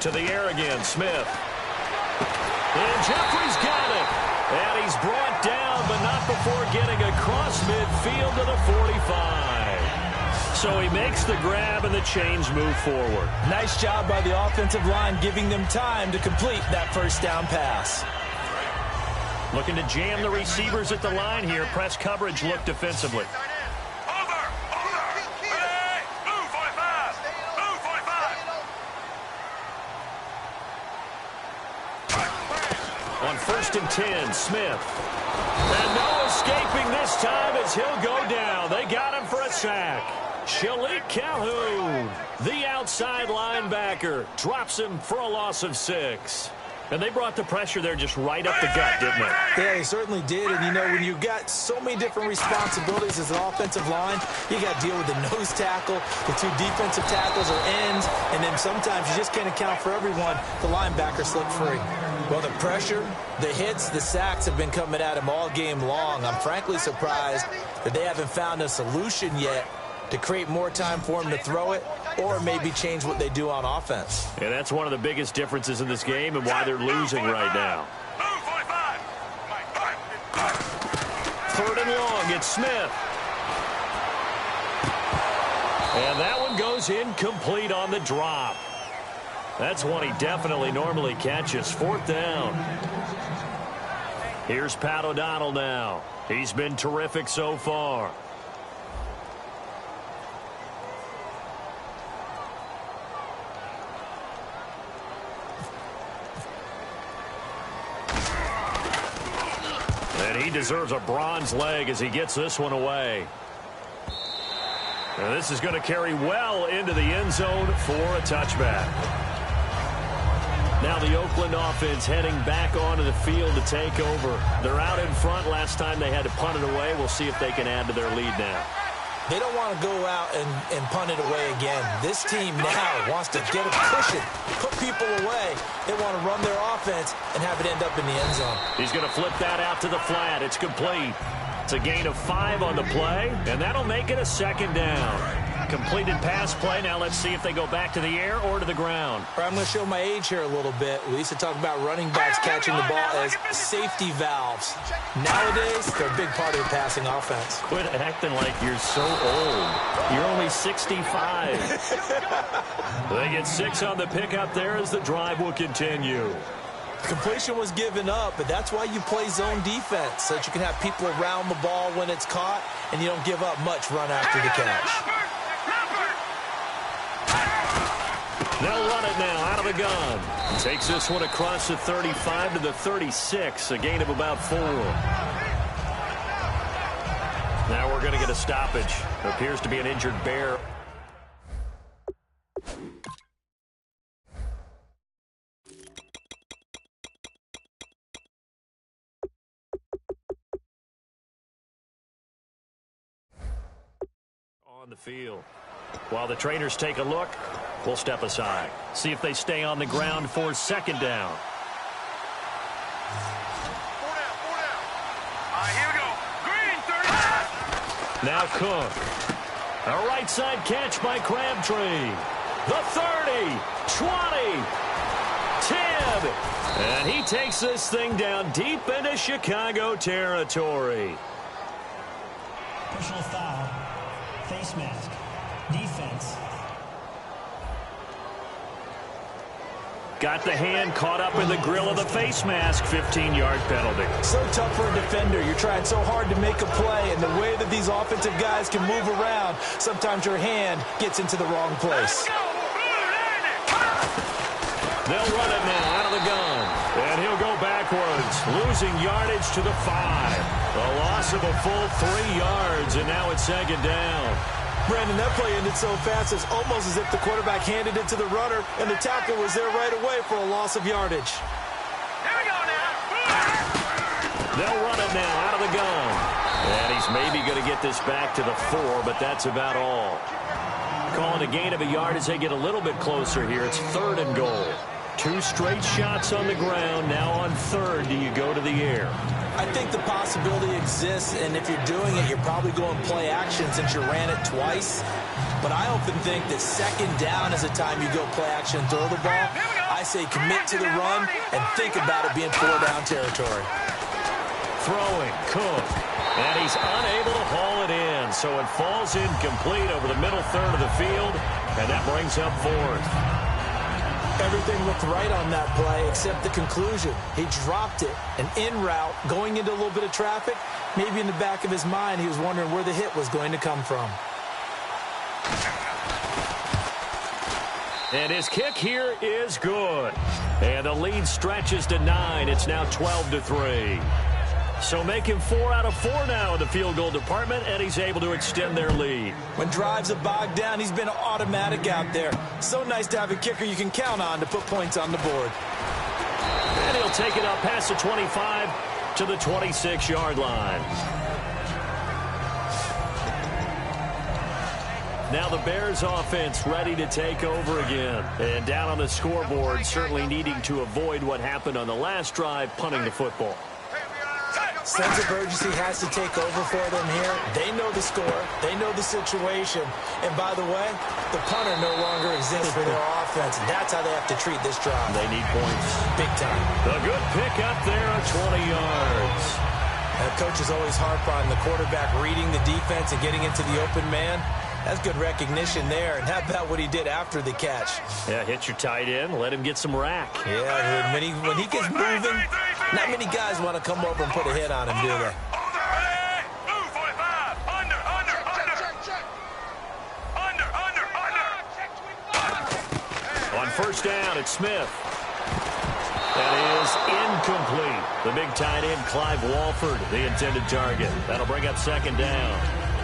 To the air again, Smith. And Jeffrey's got it. And he's brought down, but not before getting across midfield to the 45. So he makes the grab and the chains move forward. Nice job by the offensive line giving them time to complete that first down pass. Looking to jam the receivers at the line here. Press coverage look defensively. On 1st and 10, Smith. And no escaping this time as he'll go down. They got him for a sack. Shalik Calhoun, the outside linebacker, drops him for a loss of 6. And they brought the pressure there just right up the gut, didn't they? Yeah, they certainly did. And, you know, when you've got so many different responsibilities as an offensive line, you got to deal with the nose tackle, the 2 defensive tackles or ends, and then sometimes you just can't account for everyone. The linebacker slipped free. Well, the pressure, the hits, the sacks have been coming at him all game long. I'm frankly surprised that they haven't found a solution yet to create more time for him to throw it or maybe change what they do on offense. And that's one of the biggest differences in this game and why they're losing right now. 3rd and long, it's Smith. And that one goes incomplete on the drop. That's one he definitely normally catches. 4th down. Here's Pat O'Donnell now. He's been terrific so far. And he deserves a bronze leg as he gets this one away. And this is going to carry well into the end zone for a touchback. Now the Oakland offense heading back onto the field to take over. They're out in front. Last time they had to punt it away. We'll see if they can add to their lead now. They don't want to go out and punt it away again. This team now wants to get it, push it, put people away. They want to run their offense and have it end up in the end zone. He's going to flip that out to the flat. It's complete. It's a gain of 5 on the play, and that'll make it a 2nd down. completed pass play. Now let's see if they go back to the air or to the ground. I'm going to show my age here a little bit. We used to talk about running backs catching the ball as safety valves. Nowadays, they're a big part of the passing offense. Quit acting like you're so old. You're only 65. They get 6 on the pickup there as the drive will continue. Completion was given up, but that's why you play zone defense, so that you can have people around the ball when it's caught, and you don't give up much run after the catch. They'll run it now out of the gun. Takes this one across the 35 to the 36, a gain of about 4. Now we're going to get a stoppage. Appears to be an injured Bear. On the field. While the trainers take a look, we'll step aside. See if they stay on the ground for second down. Here we go. Green, 30. Now Cook. A right side catch by Crabtree. The 30, 20, 10. And he takes this thing down deep into Chicago territory. Personal foul. Face mask. Defense. Got the hand caught up in the grill of the face mask. 15-yard penalty. So tough for a defender. You're trying so hard to make a play, and the way that these offensive guys can move around, sometimes your hand gets into the wrong place. They'll run it now out of the gun. And he'll go backwards, losing yardage to the 5. A loss of a full 3 yards, and now it's second down. Brandon, that play ended so fast, it's almost as if the quarterback handed it to the runner, and the tackle was there right away for a loss of yardage. Here we go now. They'll run it now out of the gun. And he's maybe going to get this back to the 4, but that's about all. Calling a gain of a yard as they get a little bit closer here. It's 3rd and goal. 2 straight shots on the ground. Now on 3rd, do you go to the air? I think the possibility exists, and if you're doing it, you're probably going play action since you ran it twice. But I often think that second down is the time you go play action and throw the ball. I say commit to the run and think about it being 4-down territory. Throwing, Cook. And he's unable to haul it in, so it falls incomplete over the middle third of the field, and that brings up 4th. Everything looked right on that play except the conclusion. He dropped it, an in route, going into a little bit of traffic. Maybe in the back of his mind, he was wondering where the hit was going to come from. And his kick here is good. And the lead stretches to 9. It's now 12-3. So make him 4 out of 4 now in the field goal department, and he's able to extend their lead. When drives are bogged down, he's been automatic out there. So nice to have a kicker you can count on to put points on the board. And he'll take it up past the 25 to the 26-yard line. Now the Bears offense ready to take over again. And down on the scoreboard, certainly needing to avoid what happened on the last drive, punting the football. Sense of urgency has to take over for them here. They know the score. They know the situation. And by the way, the punter no longer exists for their offense. And that's how they have to treat this drive. They need points. Big time. The good pick up there at 20 yards. And coaches always harp on the quarterback reading the defense and getting into the open man. That's good recognition there. And how about what he did after the catch? Yeah, hit your tight end. Let him get some rack. Yeah, when he gets moving, not many guys want to come over and put a hit on him, do they? On first down, it's Smith. That is incomplete. The big tight end, Clive Walford, the intended target. That'll bring up second down.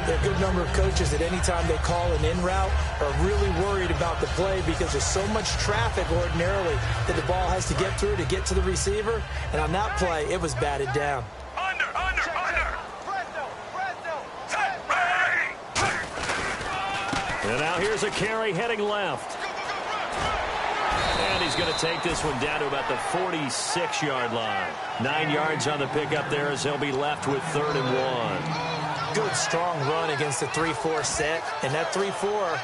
There are a good number of coaches that any time they call an in route are really worried about the play because there's so much traffic ordinarily that the ball has to get through to get to the receiver. And on that play, it was batted down. And now here's a carry heading left. And he's going to take this one down to about the 46-yard line. 9 yards on the pickup there as he'll be left with 3rd and 1. good, strong run against the 3-4 set. And that 3-4,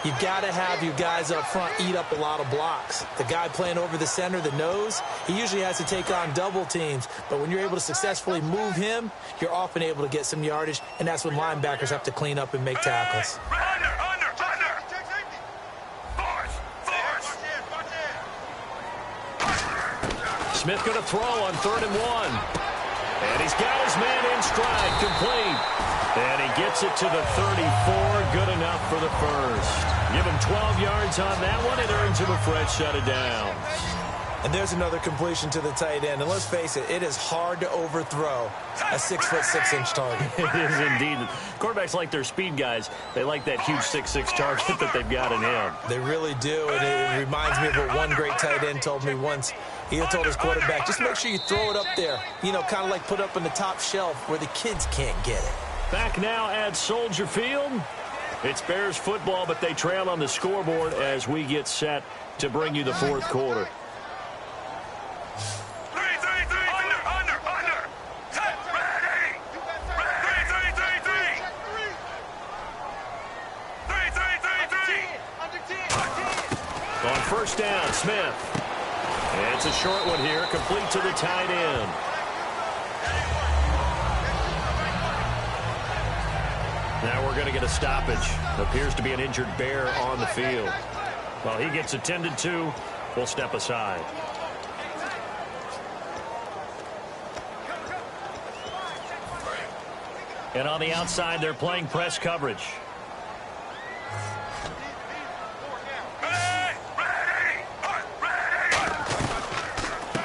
you've got to have your guys up front eat up a lot of blocks. The guy playing over the center, the nose, he usually has to take on double teams. But when you're able to successfully move him, you're often able to get some yardage, and that's when linebackers have to clean up and make tackles. Smith going to throw on 3rd and 1. And he's got his man in stride, complete. And he gets it to the 34, good enough for the first. Give him 12 yards on that one. It earns him a fresh set of downs. And there's another completion to the tight end. And let's face it, it is hard to overthrow a 6'6" target. It is indeed. Quarterbacks like their speed guys. They like that huge 6'6" target that they've got in him. They really do. And it reminds me of what one great tight end told me once. He told his quarterback, just make sure you throw it up there. You know, kind of like put up on the top shelf where the kids can't get it. Back now at Soldier Field. It's Bears football, but they trail on the scoreboard as we get set to bring you the 4th quarter. On 1st down, Smith. And it's a short one here, complete to the tight end. Now we're going to get a stoppage. Appears to be an injured Bear on the field. While he gets attended to, we'll step aside. And on the outside, they're playing press coverage.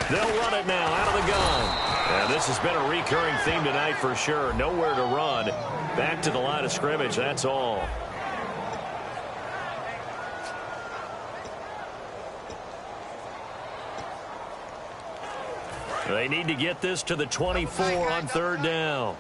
They'll run it now out of the gun. And this has been a recurring theme tonight for sure. Nowhere to run. Back to the line of scrimmage, that's all. They need to get this to the 24 on 3rd down.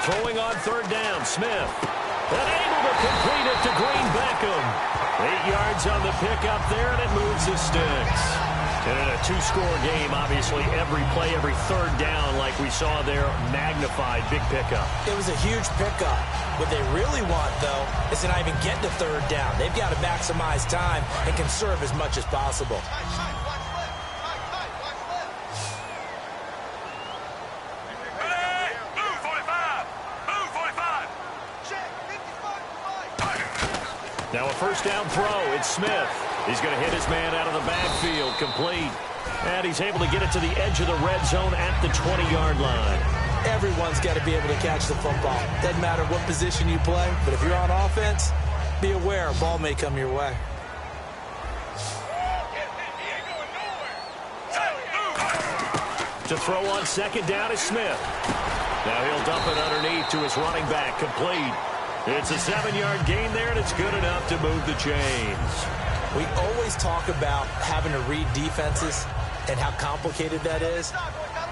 Throwing on 3rd down, Smith. And able to complete it to Green Beckham. 8 yards on the pickup there, and it moves the sticks. And in a 2-score game, obviously, every play, every 3rd down, like we saw there, magnified, big pickup. It was a huge pickup. What they really want, though, is to not even get to 3rd down. They've got to maximize time and conserve as much as possible. Now a 1st down throw. It's Smith. He's going to hit his man out of the backfield. Complete. And he's able to get it to the edge of the red zone at the 20-yard line. Everyone's got to be able to catch the football. Doesn't matter what position you play, but if you're on offense, be aware a ball may come your way. To throw on 2nd down is Smith. Now he'll dump it underneath to his running back. Complete. It's a 7-yard gain there, and it's good enough to move the chains. We always talk about having to read defenses and how complicated that is.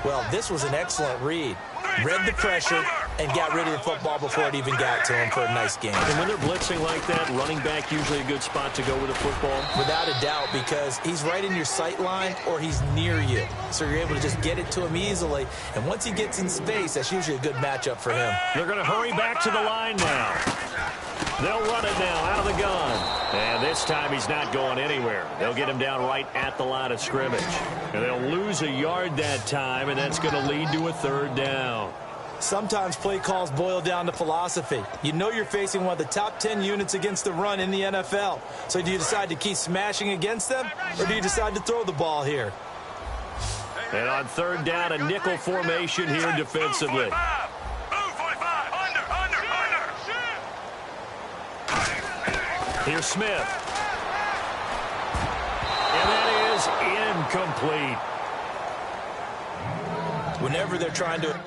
Well, this was an excellent read. Read the pressure and got rid of the football before it even got to him for a nice game. And when they're blitzing like that, running back usually a good spot to go with the football? Without a doubt, because he's right in your sight line or he's near you. So you're able to just get it to him easily. And once he gets in space, that's usually a good matchup for him. They're going to hurry back to the line now. They'll run it now out of the gun. And this time he's not going anywhere. They'll get him down right at the line of scrimmage. And they'll lose a yard that time, and that's going to lead to a 3rd down. Sometimes play calls boil down to philosophy. You know you're facing one of the top 10 units against the run in the NFL. So do you decide to keep smashing against them, or do you decide to throw the ball here? And on 3rd down, a nickel formation here defensively. Here's Smith. And that is incomplete. Whenever they're trying to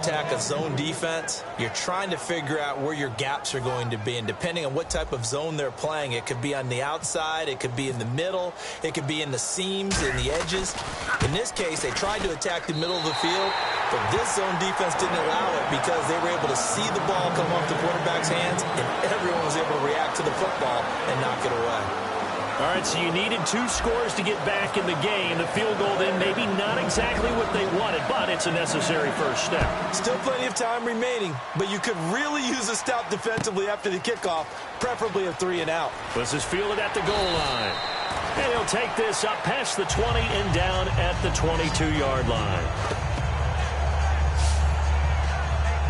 attack a zone defense, you're trying to figure out where your gaps are going to be. And depending on what type of zone they're playing, it could be on the outside, it could be in the middle, it could be in the seams, in the edges. In this case, they tried to attack the middle of the field, but this zone defense didn't allow it because they were able to see the ball come off the quarterback's hands, and everyone was able to react to the football and knock it away. All right, so you needed 2 scores to get back in the game. The field goal then maybe not exactly what they wanted, but it's a necessary first step. Still plenty of time remaining, but you could really use a stop defensively after the kickoff, preferably a 3 and out. This is fielded at the goal line. And he'll take this up past the 20 and down at the 22-yard line.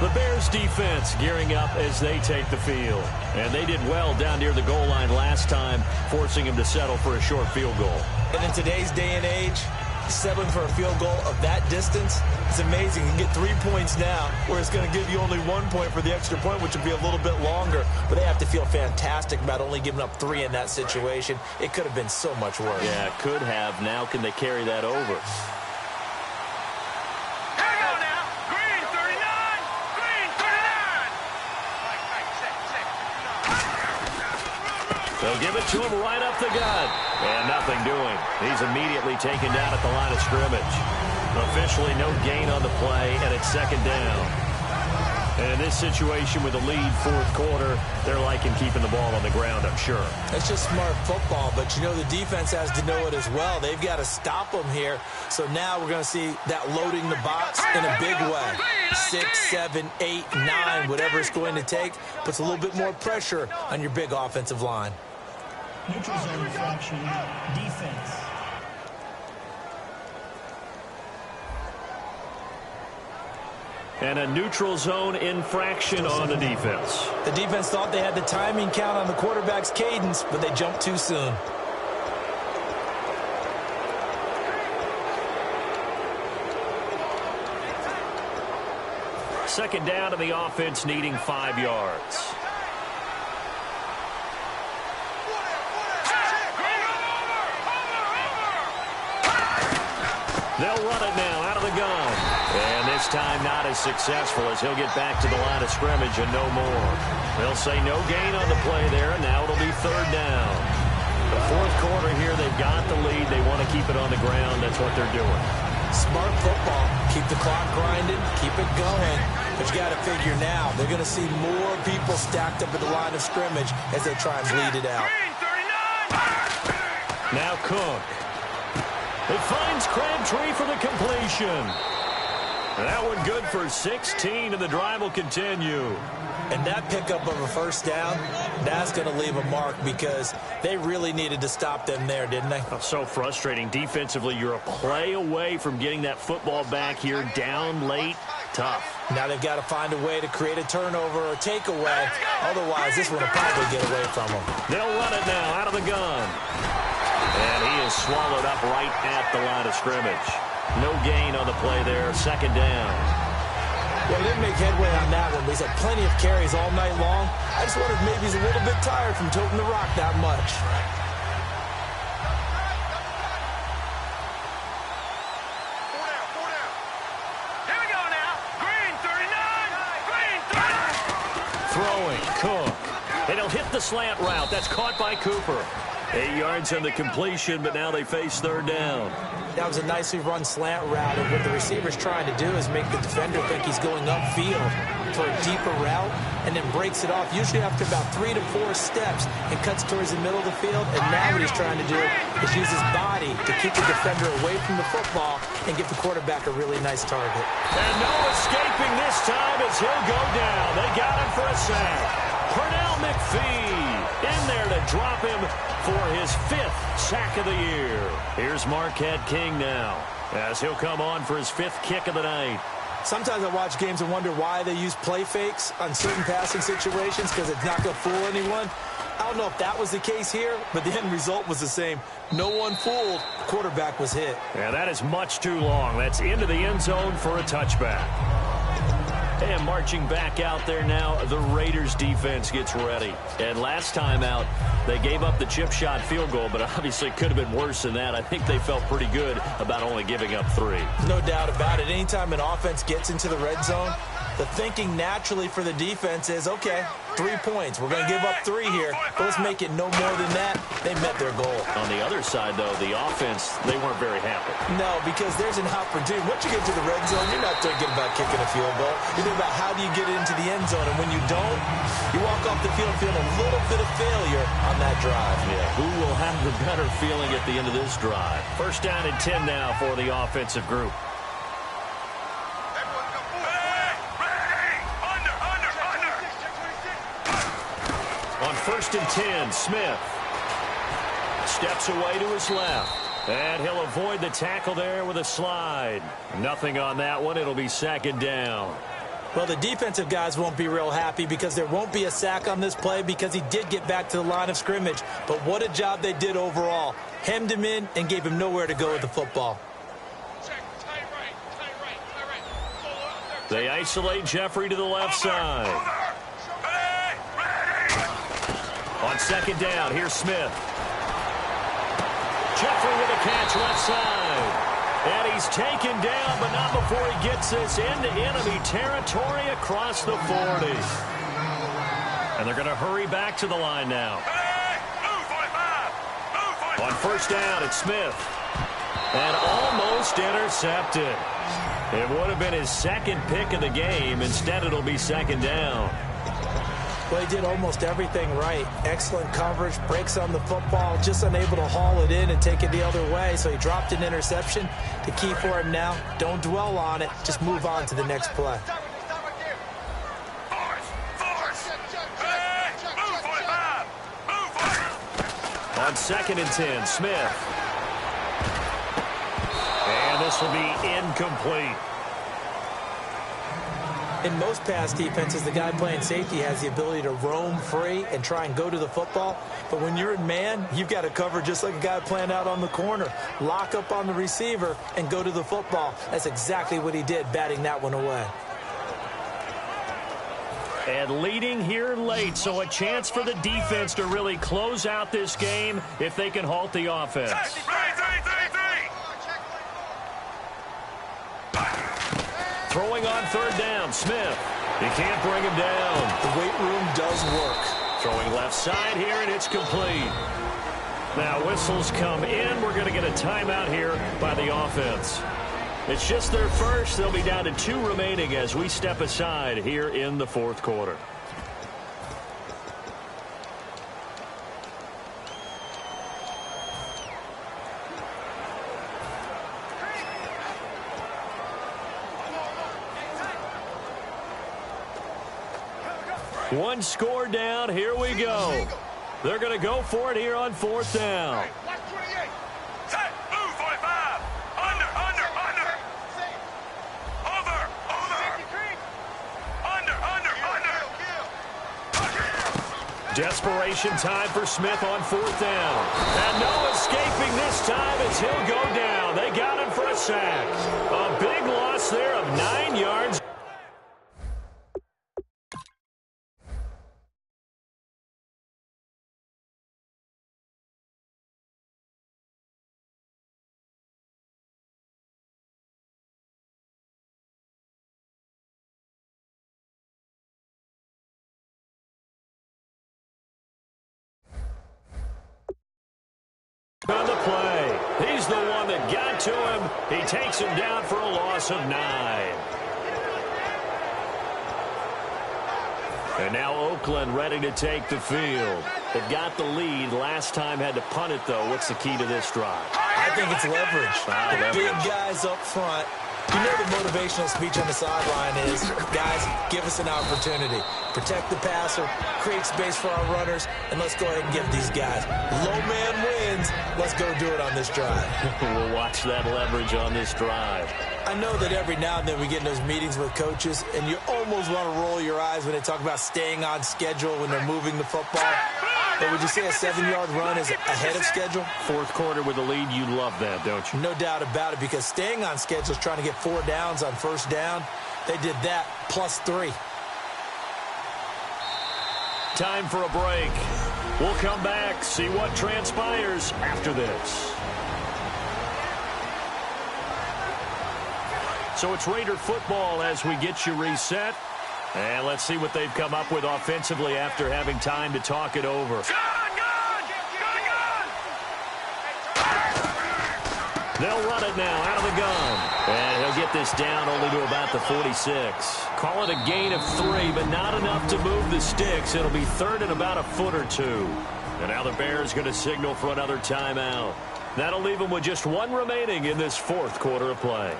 The Bears defense gearing up as they take the field. And they did well down near the goal line last time, forcing him to settle for a short field goal. And in today's day and age, settling for a field goal of that distance is amazing. You can get 3 points now, where it's going to give you only 1 point for the extra point, which would be a little bit longer. But they have to feel fantastic about only giving up 3 in that situation. It could have been so much worse. Yeah, it could have. Now can they carry that over? They'll give it to him right up the gut. And nothing doing. He's immediately taken down at the line of scrimmage. Officially no gain on the play, and it's second down. And in this situation with the lead fourth quarter, they're liking keeping the ball on the ground, I'm sure. It's just smart football, but you know the defense has to know it as well. They've got to stop them here. So now we're going to see that loading the box in a big way. 6, 7, 8, 9, whatever it's going to take, puts a little bit more pressure on your big offensive line. Neutral zone infraction, defense. And a neutral zone infraction on the defense. The defense thought they had the timing count on the quarterback's cadence, but they jumped too soon. Second down, and the offense needing 5 yards. They'll run it now out of the gun. And this time not as successful as he'll get back to the line of scrimmage and no more. They'll say no gain on the play there, and now it'll be third down. The fourth quarter here, they've got the lead. They want to keep it on the ground. That's what they're doing. Smart football. Keep the clock grinding. Keep it going. But you got to figure now, they're going to see more people stacked up at the line of scrimmage as they try and bleed it out. Now Cook. It finds Crabtree for the completion. And that one good for 16, and the drive will continue. And that pickup of a first down, that's going to leave a mark because they really needed to stop them there, didn't they? Oh, so frustrating. Defensively, you're a play away from getting that football back here down late. Tough. Now they've got to find a way to create a turnover or takeaway. Otherwise, this one will probably get away from them. They'll run it now out of the gun. And he is swallowed up right at the line of scrimmage. No gain on the play there. Second down. Well, he didn't make headway on that one, but he's had plenty of carries all night long. I just wonder if maybe he's a little bit tired from toting the rock that much. Here we go now. Green 39. Green 39. Throwing. Cook. And he'll hit the slant route. That's caught by Cooper. 8 yards on the completion, but now they face third down. That was a nicely run slant route, and what the receiver's trying to do is make the defender think he's going upfield for a deeper route, and then breaks it off, usually after about 3 to 4 steps, and cuts towards the middle of the field. And now what he's trying to do is use his body to keep the defender away from the football and give the quarterback a really nice target. And no escaping this time as he'll go down. They got him for a sack. Pernell McPhee in there to drop him for his 5th sack of the year. Here's Marquette King now as he'll come on for his 5th kick of the night. Sometimes I watch games and wonder why they use play fakes on certain passing situations because it's not going to fool anyone. I don't know if that was the case here, but the end result was the same. No one fooled. The quarterback was hit. Yeah, that is much too long. That's into the end zone for a touchback. And marching back out there now, the Raiders defense gets ready. And last time out, they gave up the chip shot field goal, but obviously it could have been worse than that. I think they felt pretty good about only giving up 3. No doubt about it. Anytime an offense gets into the red zone, the thinking naturally for the defense is, okay, 3 points. We're going to give up 3 here, but let's make it no more than that. They met their goal. On the other side, though, the offense, they weren't very happy. No, because there's an opportunity. Once you get to the red zone, you're not thinking about kicking a field goal. You're thinking about how do you get it into the end zone, and when you don't, you walk off the field feeling a little bit of failure on that drive. Yeah, who will have the better feeling at the end of this drive? First down and 10 now for the offensive group. On first and 10, Smith steps away to his left. And he'll avoid the tackle there with a slide. Nothing on that one. It'll be second down. Well, the defensive guys won't be real happy because there won't be a sack on this play because he did get back to the line of scrimmage. But what a job they did overall. Hemmed him in and gave him nowhere to go with the football. They isolate Jeffrey to the left side. On second down, here's Smith. Jeffrey with a catch left side. And he's taken down, but not before he gets this into enemy territory across the 40. And they're going to hurry back to the line now. On first down, it's Smith. And almost intercepted. It would have been his second pick of the game. Instead, it'll be second down. Well, he did almost everything right. Excellent coverage, breaks on the football, just unable to haul it in and take it the other way. So he dropped an interception. The key for him now, don't dwell on it. Just move on to the next play. On second and 10, Smith. And this will be incomplete. In most pass defenses, the guy playing safety has the ability to roam free and try and go to the football. But when you're in man, you've got to cover just like a guy playing out on the corner. Lock up on the receiver and go to the football. That's exactly what he did, batting that one away. And leading here late, so a chance for the defense to really close out this game if they can halt the offense. Throwing on third down, Smith. He can't bring him down. The weight room does work. Throwing left side here, and it's complete. Now whistles come in. We're going to get a timeout here by the offense. It's just their first. They'll be down to 2 remaining as we step aside here in the fourth quarter. One score down. Here we go. They're going to go for it here on fourth down. Desperation time for Smith on fourth down. And no escaping this time as he'll go down. They got him for a sack. A big loss there of 9 yards. On the play. He's the one that got to him. He takes him down for a loss of 9. And now Oakland ready to take the field. They've got the lead. Last time had to punt it, though. What's the key to this drive? I think it's leverage. The big guys up front. You know the motivational speech on the sideline is, guys, give us an opportunity. Protect the passer, create space for our runners, and let's go ahead and give these guys. Low man wins. Let's go do it on this drive. We'll watch that leverage on this drive. I know that every now and then we get in those meetings with coaches, and you almost want to roll your eyes when they talk about staying on schedule when they're moving the football. But would you say a 7-yard run is ahead of schedule? Fourth quarter with the lead, you love that, don't you? No doubt about it, because staying on schedule is trying to get 4 downs on first down. They did that plus 3. Time for a break. We'll come back, see what transpires after this. So it's Raider football as we get you reset. And let's see what they've come up with offensively after having time to talk it over. They'll run it now out of the gun. And he'll get this down only to about the 46. Call it a gain of 3, but not enough to move the sticks. It'll be third and about a foot or two. And now the Bears going to signal for another timeout. That'll leave them with just one remaining in this fourth quarter of play.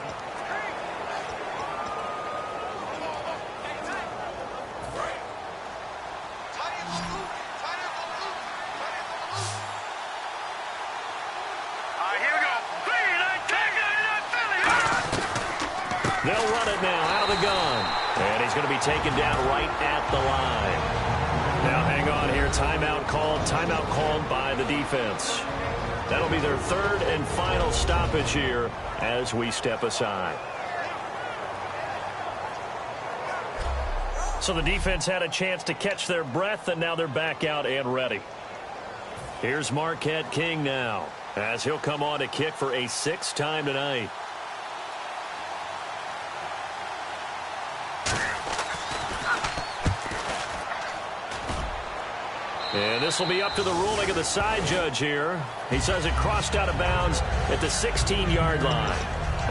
They'll run it now out of the gun. And he's going to be taken down right at the line. Now hang on here. Timeout called by the defense. That'll be their third and final stoppage here as we step aside. So the defense had a chance to catch their breath, and now they're back out and ready. Here's Marquette King now as he'll come on to kick for a 6th time tonight. And this will be up to the ruling of the side judge here. He says it crossed out of bounds at the 16-yard line.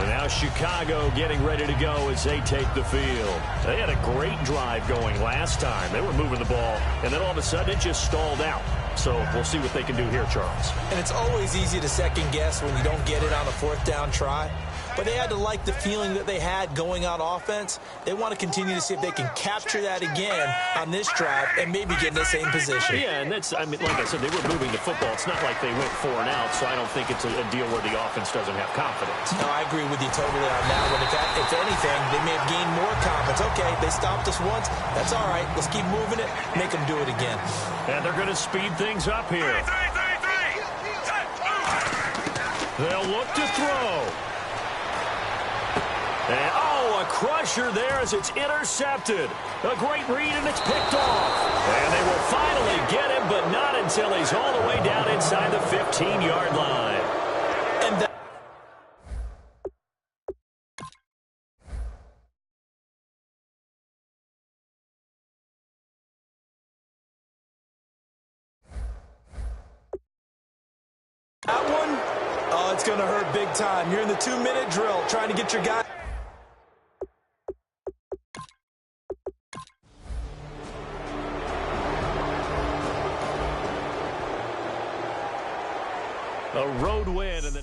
And now Chicago getting ready to go as they take the field. They had a great drive going last time. They were moving the ball, and then all of a sudden it just stalled out. So we'll see what they can do here, Charles. And it's always easy to second-guess when you don't get it on a 4th down try. But they had to like the feeling that they had going on offense. They want to continue to see if they can capture that again on this drive and maybe get in the same position. Yeah, and that's, I mean, like I said, they were moving the football. It's not like they went 4 and out, so I don't think it's a deal where the offense doesn't have confidence. No, I agree with you totally on that one. If anything, they may have gained more confidence. Okay, they stopped us once. That's all right. Let's keep moving it. Make them do it again. And they're going to speed things up here. They'll look to throw. And, a crusher there as it's intercepted. A great read, and it's picked off. And they will finally get him, but not until he's all the way down inside the 15-yard line. And that one, it's going to hurt big time. You're in the 2-minute drill trying to get your guy. A road win in the